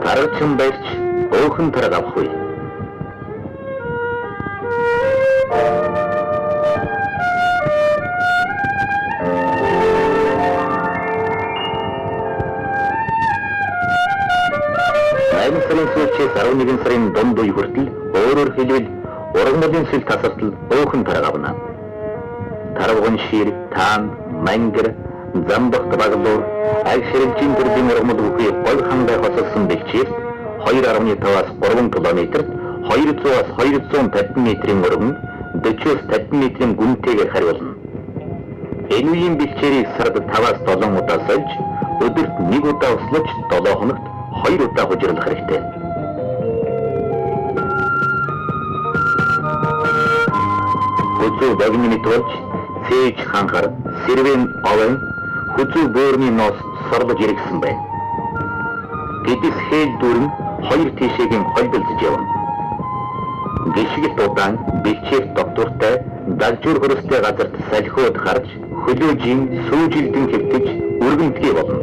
Тарчин барьж, өв уухан тараг авах вэ? сарын сүүлчээс 11 сарын дунд үе хүртэл өөрөөр хэлбэл ургамлын сүл тасалтал уухан тараг авна. Тарвган шир, таан, мангар, замбах баглуур, агширэлжийн төрлийн ургамал бүхий гол хангай хосолсон бэлчээр 2.5-аас 3 км, 200-аас 250 метрийн ургамал, 40-аас 50 метрийн гүнтэйгээр хариулна. Энэ үеийн бэлчээрийг сард 5-аас 7 удаа сольж, өдөрт 1 удаа услаж 7 хоногт 2 удаа хужирлах хэрэгтэй. Хүзүү багнины тулж, цээж ханхар, сэрвэн овен, хүзүү бөөрний ноос сорлож иргсэн байна. Гэдэс хэл дүрэн 2 тишээгийн холбилж явна. Гişгэл удаан бэлчээр доктортай дагжуур хөрөстэй газарт салхиуд харж, хөлөөжийн сүүжилдэн хэвтэж өргөмтгий болно.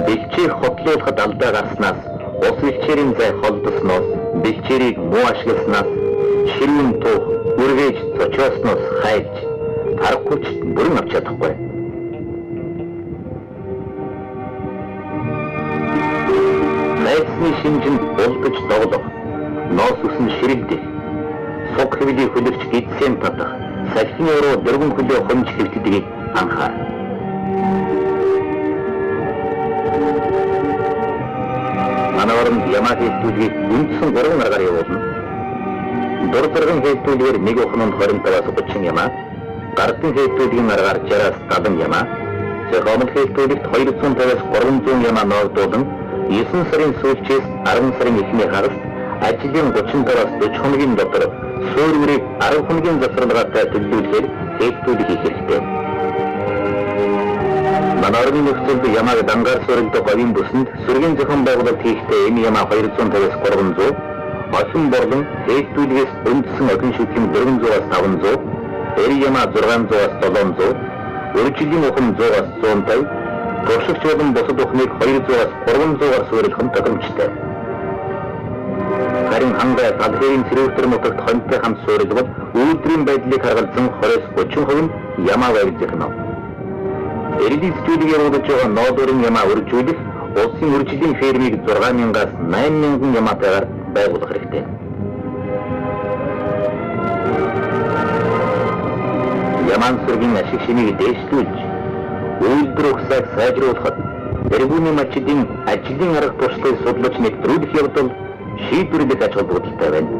Бэлчээр хотлуулахад алдаа гарснаас, ус бэлчээрийн зай холдосноос, бэлчээрийг муу ашигласнаас, ширүүн тух, үргэж цочоосноос хайлж, харахгүй ч бүрэн авч чадахгүй. Найзны шинжинд улдаж доглох, ноос үсэн ширэгдэх, суг хэвлийг хөлөвч гидсэм татах, салхины уруу дөрвөн хөлөө хомж хэвтдгийг анхаар. Манаварнд ямаа хэлтүүлгийг үндсэн 3 аргаар явуулна. Дурдарган хэлтүүлгээр 1 ухнанд 25-аас 30 ямаа, гардын хэлтүүлгийн аргаар 60-аас 70 ямаа, зохиомл хэлтүүлэгт 250-аас 300 ямаа ноогдуулан 9 сарын сүүлчээс 10 сарын эхний хагаст ажлын 35-аас 40 хоногийн дотор суурьрыг 10 хоногийн завсралгаатай төлөвлөхээр хэлтүүлэг хийх хэрэгтэй. Манарны нөхцөлд ямааг дангаар суурилдох говийн бүсэнд сүргийн зохион байгуулалт хийхдээ энэ ямаа 250-аас 300, охин борлон хэлтүүлгээс өндсөн охин шүтгийн 400-аас 500, эр ямаа 600-аас 700, өржилийн ухам 100-аас 150, туршигч болон бусад ухныг 200-аас 300-аар суурилах нь тохиромжтой. Харин хангай талхын цэрүүтэр нутагт хонтой хамт суурилбал үйлдвэрийн байдлыг харгалзан 20-30% нь ямаа баригдах. Эрдэнэсчүүдийг явуулж байгаа ноодорын ямаа үржүүлэх, улсын үржлийн фермийг 6,000-аас 8,000 ямаатайгаар байгуулах хэрэгтэй. Ямаан сүргийн ашиг шинийг дээшлүүлж, үйлдвэр ухсааг сайжруулахад, тэргүүний мачидын ажлын арга туршлагыг судлаж нэвтрүүлэх явдал шийдвэрлэх ач холбогдолтой байна.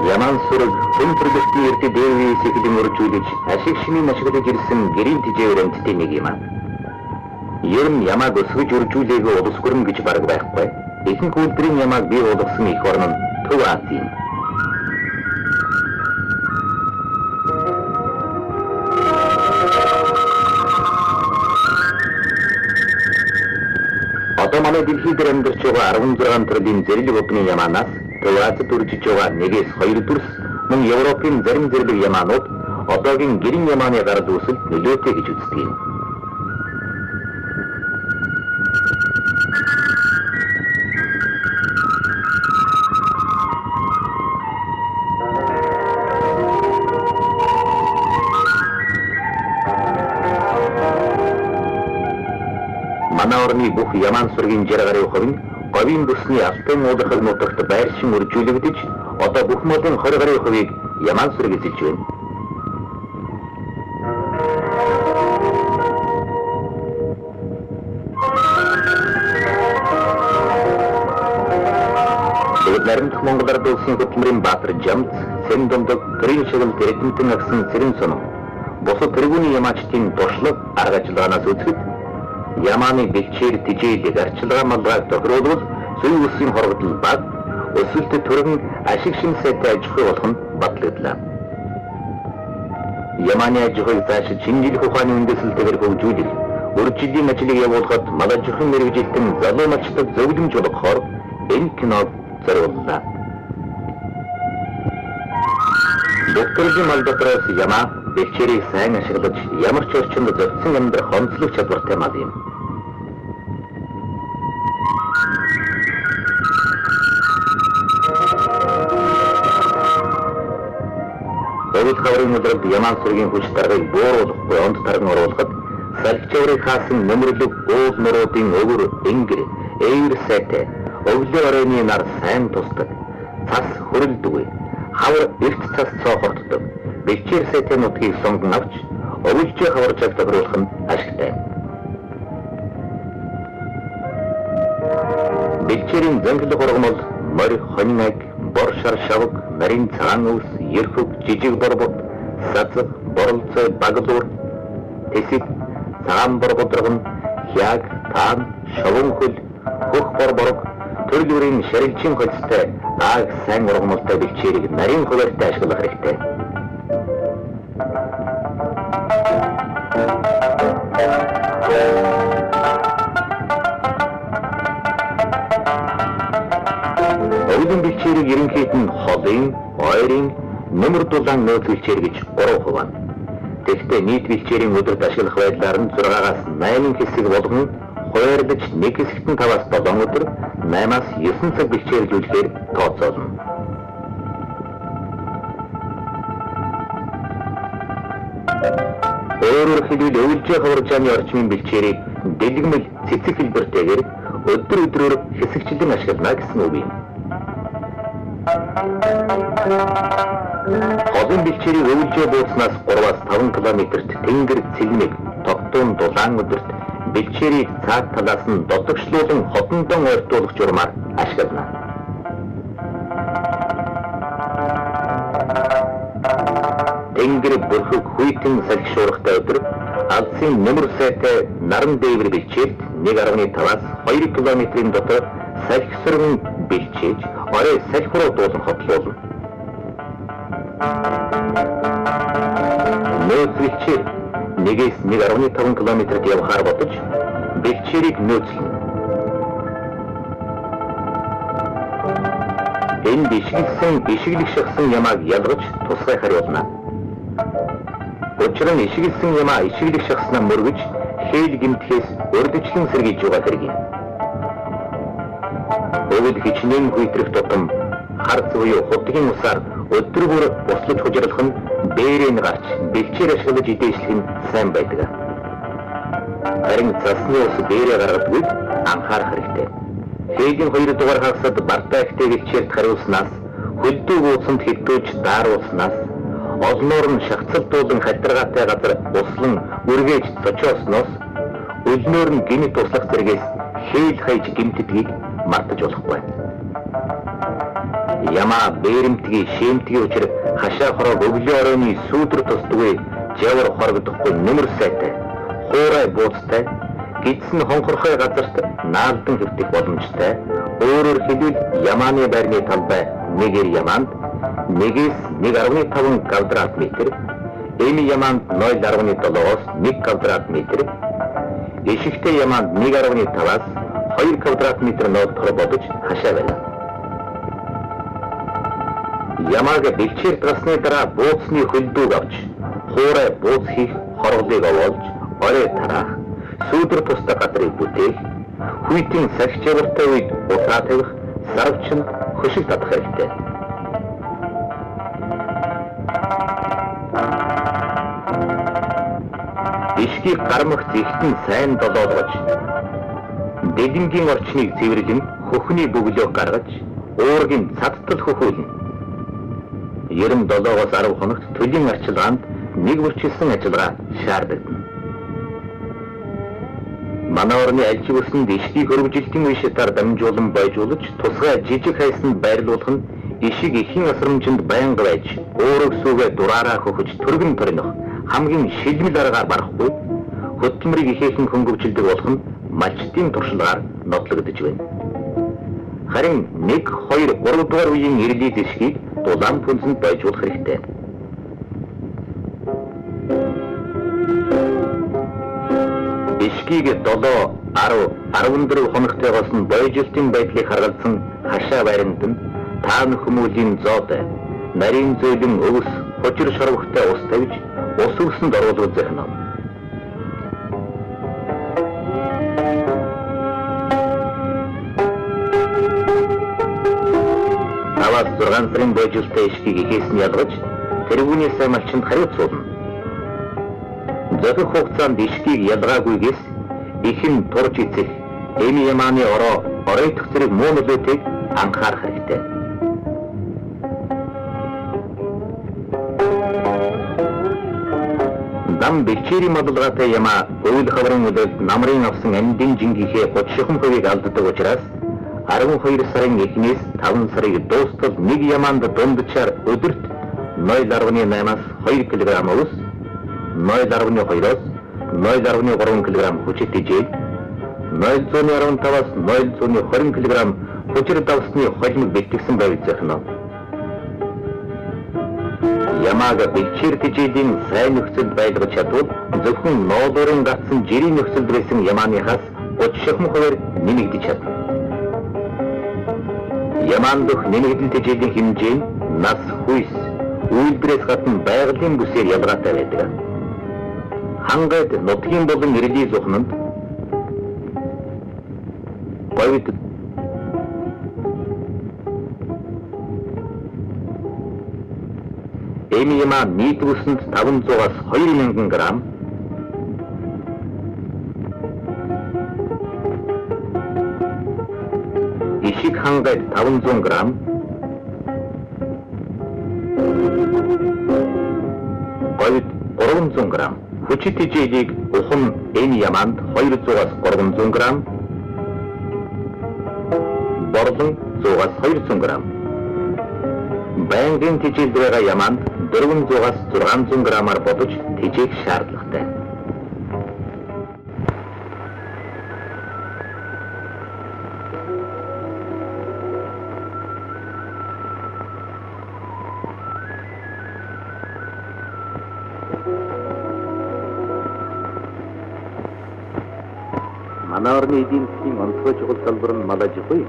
Ямаан сүрэг хүн төрөлхтний эрдэ дээрвээс эхлэн өржүүлж ашиг шинийн ашиглаж ирсэн гэрийн тэжээвэр амьтдын нэг юм аа. Ер нь ямааг өсгөж өржүүлээгүй улс гүрэн гэж бараг байхгүй. Ихэнх үйлдвэрийн ямааг бий болгосон их орн нь Төв Аз юм. Одоо манай дэлхийд амьдарч байгаа 16 төрлийн зэрлэг удмын ямаанаас Төв Азад үржиж байгаа 1-2 дүрс мөн Европын зарим зэрлэг ямаанууд одоогийн гэрийн ямааны гар дүүсэлд нөлөөтэй гэж үздэг юм. манай орны бүх Яман сүргийн 60 гаруй хувь нь говийн бүсний алтан уулахыг нутагт байршин үржүүлэгдэж одоо бүх малын 20 гаруй хувийг Яман сүрэг эзэлж байна. Наримдах Монгол Ард улсын хөтөлмөрийн Баатар Жамц, Сэн Дундад төрийн шагнал Эрдэмтэн агсан Цэрэн Соном, бусад тэргүүний ямаачдын туршлага арга ажиллагаанаас үзэхэд Ямааны бэлчээр тижээлэг арчилгаа малгайг тохируулбал зүйн үсгийн хоргодол баг, өсөлтөд төрөн ашиг шин сайтай аж ахуй болох нь батлагдлаа. Ямааны аж ахуйг заашид шинжлэх ухааны үндэслэлтэйгээр хөгжүүлэх, үржиллийн ажлыг явуулахад мал аж ахуйн мэргэжилтэн залуу малчдад зөвлөмж болгохоор энэ киног зориуллаа. Докторийн мал дотроос Ямаа бэлчээрийг сайн ашиглаж ямар ч орчинд зохицон амьдрах онцлог чадвартай мал юм. Өвөл хаврын өдрөд Яман сүргийн хүч даргыг бууруулахгүй онд таран оруулахад салхичаврыг хаасан нөмрлөг ууд нуруудын өвөр энгэр эйр сайтай өвлөө оройны нар сайн тусдаг. Цас хөрөлдөггүй. Хавар эрт цас цоохорддог. Бэлчээр сайтай нутгийг сонгон авч өвөлжөө хаваржааг тохируулах нь ашигтай. Бэлчээрийн зангилах ургамал морь, хонинаг, бор шар шавг, нарийн цагаан өвс, ерхөг, жижиг борбот, сацаг, боролцой, баглуур, тэсэг, цагаан борбодрогон, хяг, таан, шовон хөл, хөх борборог, төрөл бүрийн шарилжин хоцтой ааг сайн ургамалтай бэлчээрийг нарийн хуваарьтай ашиглах хэрэгтэй. Өвлийн бэлчээрийг ерөнхийд нь холын, ойрын, нөмөр дулаан нөөц бэлчээр гэж 3 хуваана. Тэгэхдээ нийт бэлчээрийн өдөрт ашиглах байдлаар нь 6-аас 8 хэсэг болгон хуваарлаж нэг хэсэгт нь 5-аас 7 өдөр, 8-аас 9 цаг бэлчээрлүүлэхээр тооцоолно. Өөрөөр хэлбэл өвөлжөө хаваржааны орчмын бэлчээрийг дэлгэмэл цэцэг хэлбэртэйгээр өдөр өдрөөр хэсэгчлэн ашиглана гэсэн үг юм. Холын бэлчээрийг өвөлжөө бууцнаас 3-аас 5 км-т тэнгэр цэлмэг тогтун дулаан өдөрт бэлчээрийг цаад талаас нь додогшлуулан хотондон ойртуулах журмаар ашиглана. Тэнгэр бүрхэг хүйтэн салхишуурахтай өдөр алдсын нөмөр сайтай наран дээвэр бэлчээрт 1.5-аас 2 км-ийн дотор салхи сөргөн бэлчээж орой салхи руу дуулан хотлуулна. Нөөц бэлчээр 1-ээс 1.5 км-д явахаар бодож бэлчээрийг нөөцлөн. Энд ишиглэх шахсан ямааг ялгаж тусгай хариулна. Учир нь ишиглсэн ямаа ишиглэх шахснаа мөргөж хeel гэмтхээс урдчлан сэргийж байгаа хэрэг юм. Өвөл хичнээн хүйтрэх тутам харц буюу хутгийн усаар өдөр бүр буслаж хужирлах нь бээрэн гарч бэлчээр ашиглаж идээшлэх нь сайн байдаг. Харин цасны ус бээрээ гаргадгүй анхаарах хэрэгтэй. Хээлийн 2 дугаар хагасад бартаа ихтэй бэлчээрт хариулснаас хөлдөө бууцанд хэвтүүлж дааруулснаас олноор нь шахацлдуулан хатиргаатай газар услан үргээж цочоосноос өлнөөр нь гинт туслах зэрэгээс хeel хайж гимтдгийг мартаж болохгүй. Ямаа бээрэмтгий шимтгий учир хашаа хорог өвлийн оройны сүүдэр тусдгүй жавар хорогдохгүй нөмөр сайтай хуурай бууцтай гидсэн хонхорхой газарт наалдан хэвтэх боломжтой. Өөрөөр хэлбэл Ямааны байрны талбай нэгэр Ямаанд 1-ээс 1.5 квадрат метр, энэ Ямаанд 0.7-оос 1 квадрат метр, ишигтэй Ямаанд 1.5-аас 2 квадрат метр нөөцөөр бодож хашаа байна. Ямааг бэлчээр тасны дараа бууцны хөлдөөг авч хуурай бууц хийх хорголыг овоолж орой тараах, сүүдэр тустай газрыг бүтээх, хүйтэн сахичавартай үед утаа тавих, сарвчнд хөшиг татах хэрэгтэй. Ишгийг гармах зэгтэн сайн долоолгож, дэдингийн орчныг цэвэрлэн хөхний бөглөө гаргаж уургийн цадтал хөхүүлнэ. 97-оос 10 хоногт төлийн арчилгаанд нэг бүрчилсэн ажиллагаа шаардагдана. Манай орны альж бүсэнд ишгийг хөрвөжилтийн үе шатаар дамжуулан бойжуулж тусгай жижиг хайсанд байрлуулах нь ишиг ихэн асрамжинд байнга байж өөрөг сүүгээ дураараа хөхөж түргэн торних хамгийн шилмэл аргаар барахгүй хөдөлмөрийг ихээхэн хөнгөвжилдэг болох нь малчдын туршлагаар нотлогдож байна. Харин 1, 2, 3 дугаар үеийн ирлийг ишгийг дулаан түнсэнд бойжуулах хэрэгтэй. Ишгийг 7, 10, 14 хоногтойгоос нь бойжилтын байдлыг харгалзан хашаа байранд нь таан хүмүүлийн зоотой, нарийн зөөлөн өвс, хожир шорвогтой ус тавьж, ус өвсөнд оруулах захина. Аваад 6 сарын бойжилттай ишгийг ихээс нь ялгаж, тэрүүний сайн малчинд хариуцуулна. Зохих хугацаанд ишгийг ялгаагүйгээс ихэн турж эцэх эми ямааны оройтох зэрэг муу нөлөөтэйг анхаарах хэрэгтэй. Дам бэлчээрийн модулгаатай ямаа өвөл хаврын үлэлд намрын авсан амьдын жингийнхээ 30% алддаг учраас 12 сарын 1-ээс 5 сарыг дуустал нэг ямаанд дундчаар өдөрт 0.8-аас 2 кг ус, 0.2-оос 0.3 кг хүчит ижил, 0.15-аас 0.20 кг хүчир давсны холимог бэлтгэсэн байвал захина. Ямаага бэлчээр тэжээлийн сайн нөхцөлд байлгаж чадвал зөвхөн ноолуурын гацсан жирийн нөхцөлд байсан ямааныхаас 30% нэмэгдэж чадна. Ямаан дөх нэмэгдэл тэжээлийн хэмжээ нь нас, хүйс, үйлдвэрээс гадна байгалийн бүсээр ялгаатай байдаг. Хангайд нутгийн болон иргэний зүхнэнд говид эми-ямаа нийт бүсэнд 500-аас 2000 грамм, ишиг хангайд 500 грамм, говид 300 грамм, хүчит ижээлийг ухан эми-ямаанд 200-аас 300 грамм, борлон 100-аас 200 грамм, байнгын тэжээлд байгаа ямаанд 400-аас 600 граммаар бодож тэжээх шаардлагатай. Манай орны эдийн засгийн онцгой чухал салбар нь мал аж ахуй.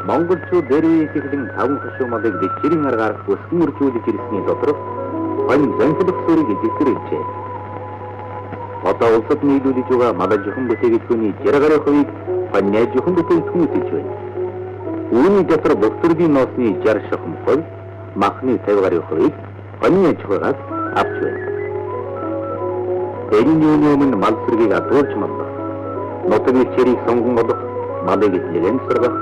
Монголчууд дээр ихэхлэн 5 хошуу малыг бэлчээрийн аргаар өсгөн үржүүлж ирсний доторх хонь зөнхөлөх суурийг эзэлсээр иржээ. Одоо улсад нийлүүлж байгаа мал аж ахуйн бүтээглүүний 60% хонь аж ахуйн бүтээлчгүй эзэлж байна. Үүний дотор бөхтөргийн ноосны 60%, махны 50%-ийг хонь аж ахуйгаас авч байна. Энэ юуны мал сүргийг адуулж маллах, нутаг бэлчээрийг сонгон болох, малыг эзлэн сургах,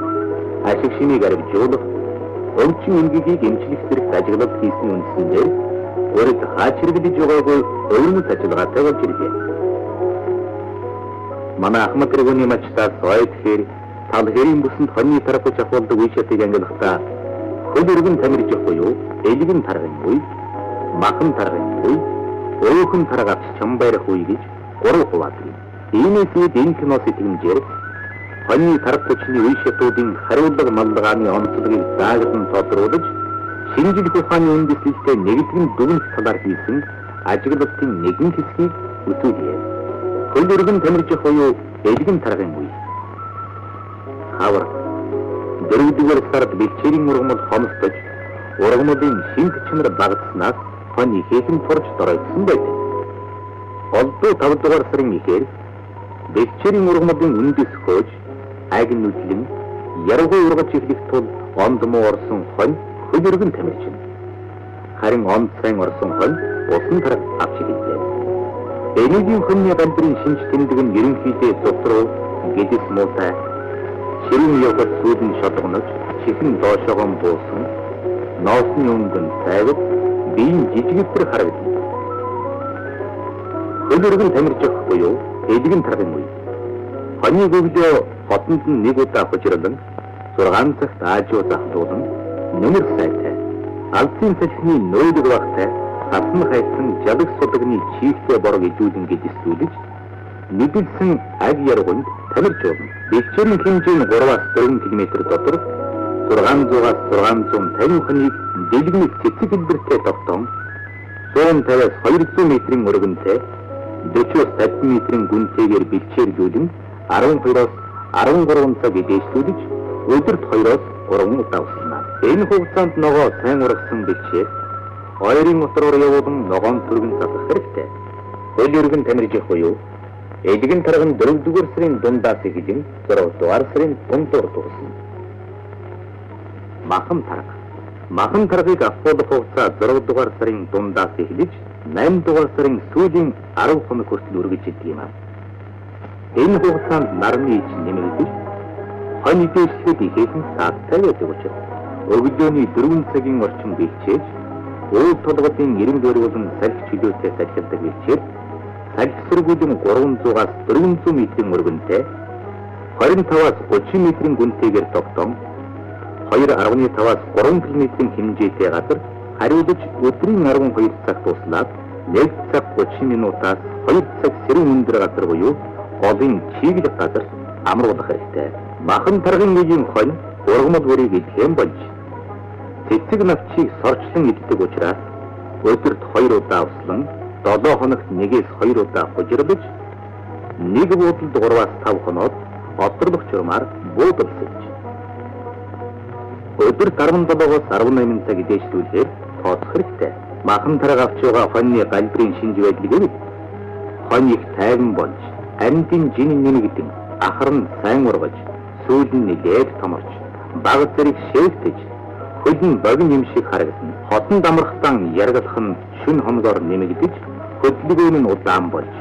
ашиг шинийг арвижуулах, өмчин өнгийг эмчлэх зэрэг ажиглал хийсний үндсэндээ өөрөд хаачиргэлж байгаагүй өвөрмөц ажиллагаатай болж ирлээ. Манай Ахмад тэргүүний мачтаас ойдхээр тал хэрийн бүсэнд хоньны тархаж авахдаг үе шатыг ангилахдаа хөл өргөн тамирж буюу элгэн таргын үе, махан таргын үе, өөхөн таргаач чам байрах үе гэж 3 хуваадаг. Иймээс үед энэ киноос итгэмжээр хоньны тарх хүчний үе шатуудын хариулга маллагааны онцлогийг зааглан тодруулж, шинжлэх ухааны үндэслэлтэй нэгдгэн дүгнэх талаар хийсэн ажиглалтын нэгэн хэсгийг үзүүлье. Хөл өргөн тамирж буюу элгэн таргын үе. Хавар 4-р сард бэлчээрийн ургамал хомсдож, ургамлын шинж чанар багасснаас хонь ихээхэн турж доройтсон байдаг. Олдуу 5-р сарын ихээр бэлчээрийн ургамлын үндэс хөөж, аг нүдлэн яргуу ургаж эхлэх тул онд муу орсон хонь хөл өргөн тамирчна. Харин онд сайн орсон хонь усан тараг авч ирлээ. Энэгийн хоньны галбирын шинж тэмдэг нь ерөнхийдөө цус руу гэдэс муутай ширүүн явгад сүүдэн шодгонож чихэн доошоогон буусан ноосны өнгөн цайвад биеийн жижигтэр харагдана. Хөлөргөн тамирчих буюу эдгэн таргын үе. Хоньны гөвлөө хотонд нь нэг удаа хожирлон 6 цагт аажуу захлуулан нэмэр сайтай алдсан цалхины нөөлөг багтай хасан хайсан жалаг судагны чийхтэй борог идүүлэн гэдэлсүүлж нэдэлсэн аг ярганд тамирч болно. Бэлчээрийн хэмжээ нь 3-аас 4 км дотор 600-аас 650 хоньыг дэлгэмэг цэцэг хэлбэртэй тогтоон 150-аас 200 метрийн өргөнтэй 40-аас 50 метрийн гүнтэйгээр бэлчээргүүлэн 12-аас 13 цаг идээшлүүлж өдөрт 2-аас 3 удаа уснаа. Энэ хугацаанд ногоо сайн ургасан бэлчээр ойрын мотороор явуулан ногоон түргэн татах хэрэгтэй. Хөлөргөн тамиржих буюу эдгэн тарган 4-р сарын дундаас эхлэн 6-р сарын дундуур дуусна. Махан тарга. Махан таргыг авах хугацаа 6-р сарын дундаас эхлэж 8-р сарын сүүлийн 10 хоног хүртэл үргэж идэг юм аа. Энэ хугацаанд нарны ич нэмэгдэж хонь идээшлэхэд ихэхэн сааттай байдаг учраас өглөөний 4 цагийн орчим бэлчээж уул толгодын 90 дөрвөн салхи чөлөөтэй сахилдаг бэлчээр салхисргүүдэн 300-аас 400 метрийн өргөнтэй 25-аас 30 метрийн гүнтэйгээр тогтоон 2.5-аас 3 км-ийн хэмжээтэй газар хариулж өдрийн 12 цаг туслаад 1 цаг 30 минутаас 2 цаг сэрүүн өндөр газар буюу голын чиглэг газар амруулах хэрэгтэй. Махан таргын үеийн хонь ургамал бүрийг идэхэн болж цэцэг навчийг сорчлон иддэг учраас өдөрт 2 удаа услан 7 хоногт 1-ээс 2 удаа хожирлож нэг буудалд 3-аас 5 хоноод одролох журмаар буудалсаж өдөрт 17-аас 18 цаг идээшлүүлэхээр тооцох хэрэгтэй. Махан тарга авч байгаа хоньны галбирын шинж байдлыг гэвэл хонь их тайван болж амьдын жин нэмэгдэн ахар нь сайн ургаж сүүл нь нэлээд томорч баг зэрэг шээгдэж хөл нь богино юм шиг харагдана. Хотон дамрахтан яргалах нь шүн хоногоор нэмэгдэж хөдөлгөөн нь удаан болж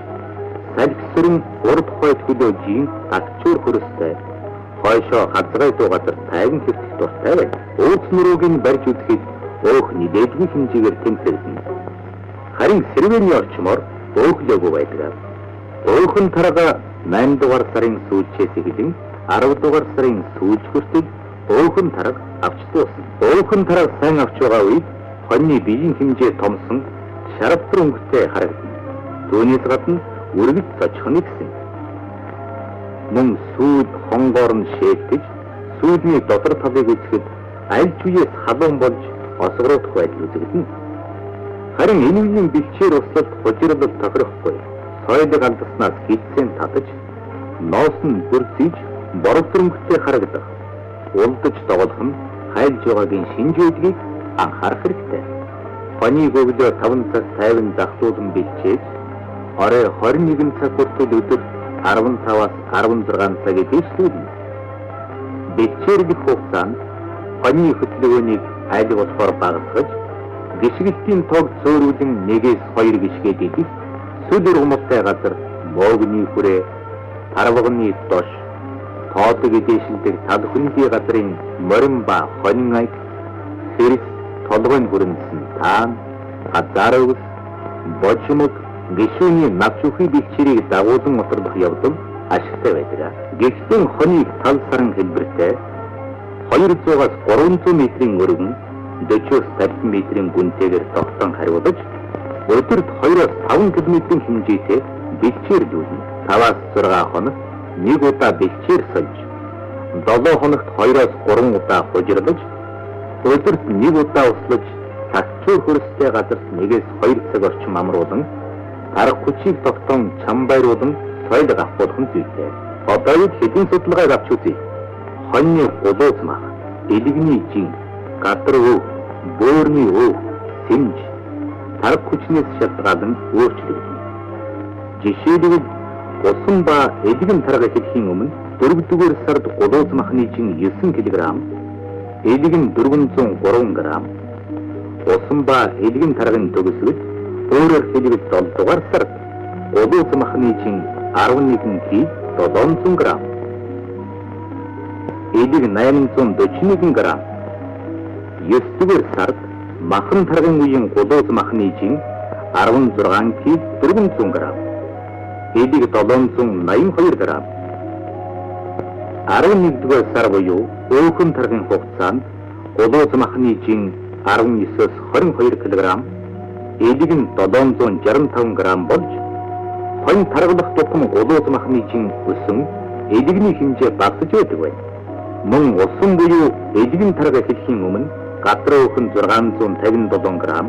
салхисрын урд хойд хөлөөжийн агчуур хөрөстэй хойшоо хазгай дуу газар тайван хэвтэх дуртай байна. Ууц нурууг нь барьж үзэхэд өөх нэлээдгүй хэмжээгээр тэмцэлдэнэ. Харин сэрвэний орчмоор өөхлөөгүй байдаг. Өөхөн тарга 8-р сарын сүүлчээс эхлэн 10-р сарын сүүлч хүртэл өөхөн тарга авч дуусна. Өөхөн тарга сайн авч байгаа үед хоньны биеийн хэмжээ томсон шаравтар өнгөтэй харагдана. Түүнээс гадна үргэлж цочихно гэсэн. Мөн сүүд хонгоор нь шээдэж сүүдний дотор талыг үзэхэд аль ч үеэс халуун болж осгоруудах байдал үзэгдэнэ. Харин энэ үеийн бэлчээр услалт хожирлол тохирохгүй. Соёлыг алдаснаас гидсэн татаж ноос нь бүрзэж борогдромжтой харагдах. Улдаж доголох нь хайлж байгаагийн шинж байдлыг анхаарах хэрэгтэй. Хоньны гөвлөө 5 цаг 50 захлуулан бэлчээж орой 21 цаг хүртэл өдөр 15-аас 16 цаг идээшлүүлнэ. Бэлчээргэх хугацаанд хоньны хөдөлгөөнийг аль болохоор багасгаж гიშгэлтийн тог зөөрүүлэн 1-ээс 2 гიშгээд идэх сүд ургамалтай газар моогны хүрээ тарвагны дош тоодог идээшилдэг тал хөнгийн газрын морин ба хонин айд сэрэс толгойн хүрэмсэн таан газар ус бочмог гишүүний навчухи бэлчээрийг дагуулan отордох явдал ашигтай байдаг. Гэхдээ хоньыг тал саран хэлбэртэй 200-аас 300 метрийн өргөн 40-аас 50 метрийн гүнтэйгээр тогтоон хариулж өдөрт 2-аас 5 км-ийн хэмжээтэй бэлчээрлүүлнэ. 5-аас 6 хоног нэг удаа бэлчээр сольж 7 хоногт 2-аас 3 удаа хожирлож өдөрт нэг удаа услаж цагчуур хөрстэй газарт 1-ээс 2 цаг орчим амруулан арга хүчийг тогтоон чамбайруулан соёл авахулах нь зүйтэй. Одоо хэдэн судалгааг авч үзье. Хоньны улууз мах, элэгний жин, гадар өв, бөөрний өв, сэмж арга хүчнээс шалтгаалan өөрчлөгдөнө. Жишээлбэл усан ба элэгэн тарга хэлхийн өмнө 4-р сард улууз махны жин 9 кг, элэгэн 403 г, усан ба элэгэн таргын төгсгөл өөрөөр хэлбэл 7-р сард улууз махны жин 11 кг 700 г, эдэг 841 грамм. 9-р сард махан таргын үеийн гулууз махны жин 16 кг 400 грамм. Эдэг 782 грамм. 11-р сар буюу өөхөн таргын хугацаанд гулууз махны жин 19-с 22 кг, эдэг нь 765 грамм болж хонь таргалах тутам гулууз махны жин өсөн эдэгний хэмжээ багасж байдаг байна. Мөн усан буюу эдгэн тарга хэлхийн өмнө гадраа өөхөн 657 грамм,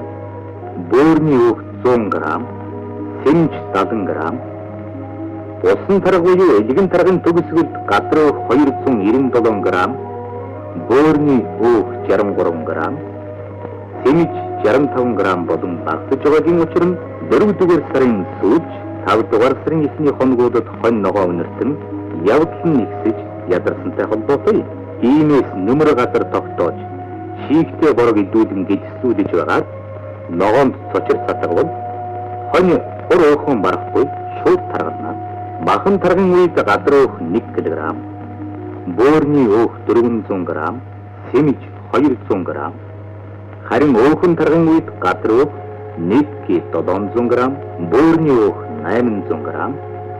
бөөрний өөх 100 грамм, сэмж 70 грамм, усан тарга буюу эдгэн таргын төгсгөлд гадраа өөх 297 грамм, бөөрний өөх 63 грамм, сэмж 65 грамм болон багасж байгаагийн учир нь 4-р сарын сүүлж 5-р сарын 9-ний хоногудад хонь ногоо өнөртөн явдал нь нэгсэж ядарсантай холбоотой. Иймээс нөмөр газар тогтоож шийгтэй борог идүүлэн гидслүүдэж байгаад ногоонд цочир цатагвал хонь хор өөхөн барахгүй шууд таргална. Махан таргын үед гадар өөх 1 кг, бөөрний өөх 400 г, сэмж 200 г, харин өөхөн таргын үед гадар өөх 1 кг 700 г, бөөрний өөх 800 г,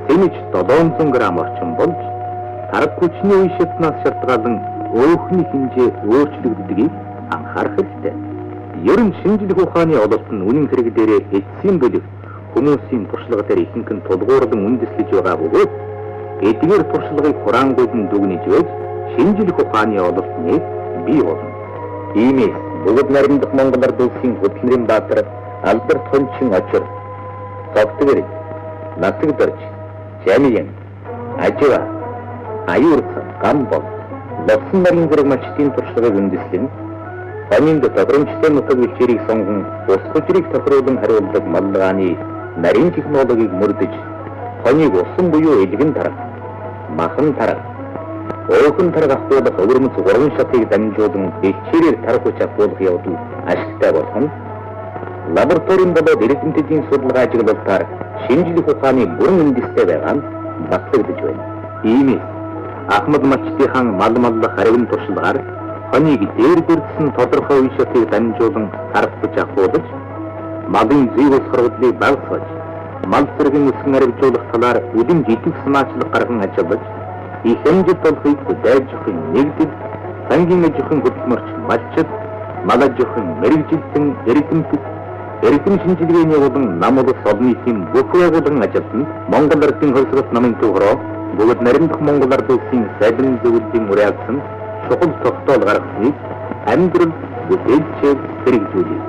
сэмж 700 г орчим болж тарга хүчний үе шатнаас шалтгаалan өөхний хэмжээ өөрчлөгддгийг анхаарах хэрэгтэй. Ер нь шинжлэх ухааны ололт нь үнэн хэрэг дээрээ эцсийн бүлэг хүмүүсийн туршлага дээр ихэнх нь тулгуурлан үндэслэж байгаа бөгөөд эдгээр туршлагыг хураангуйд нь дүгнэж байж шинжлэх ухааны ололтныг бий болно. Иймээс бүгд наримдах Монгол Ард улсын хөдөлмөрийн баатар Алберт Хончин очир Цогтгэр, Натгдорж, Жамиян, Ажива, Аюурц, Гамбол, Ловсон нарийн зэрэг мачтын туршлагыг үндэслэн хоньд тохиромжтой нутаг бичээрийг сонгон ус хүчрийг тохируулан хариулдаг маллагааны нарийн технологиг мөрдөж хоньыг усан буюу эдгэн тарга, махан тарга, өөхөн тарга ахуулах өвөрмөц 3 шатыг дамжуулан бичээрээр тарга хүч ахуулах явдал ашигтай болох нь лабораторийн болоод эрдэмтдийн судалгаа ажиглалтаар шинжлэх ухааны бүрэн үндэстэй байгаа нь батлагдж байна. Иймээс Ахмад Мачтын мал маллах хариун туршлагаар хоньыг дээр бүрдсэн тодорхой үе шатыг дамжуулан тарга хүч ахуулж малын зүй ус хорводлыг багасгаж мал зэргийн өсгөн арвижуулах талаар үдин жижиг санаачлаг гарган ажиллаж их хэмжээнд болохыг дайжихын нэгдэл сангийн ажихын хөдөлмөрч малчид мал ажихын мэрэгжилтэн эрдэм шинжилгээний болон нам улс олон нийтийн бүх байгууллагын ажилтнанд Монгол Ардын хөлсгөлт намын төвхрөө бүгд наримдах Монгол Ард улсын сайдын зөвлөлийн уриалсан чухал тогтоол гаргасныг амьдрал бүтээлчээр хэрэгжүүлье.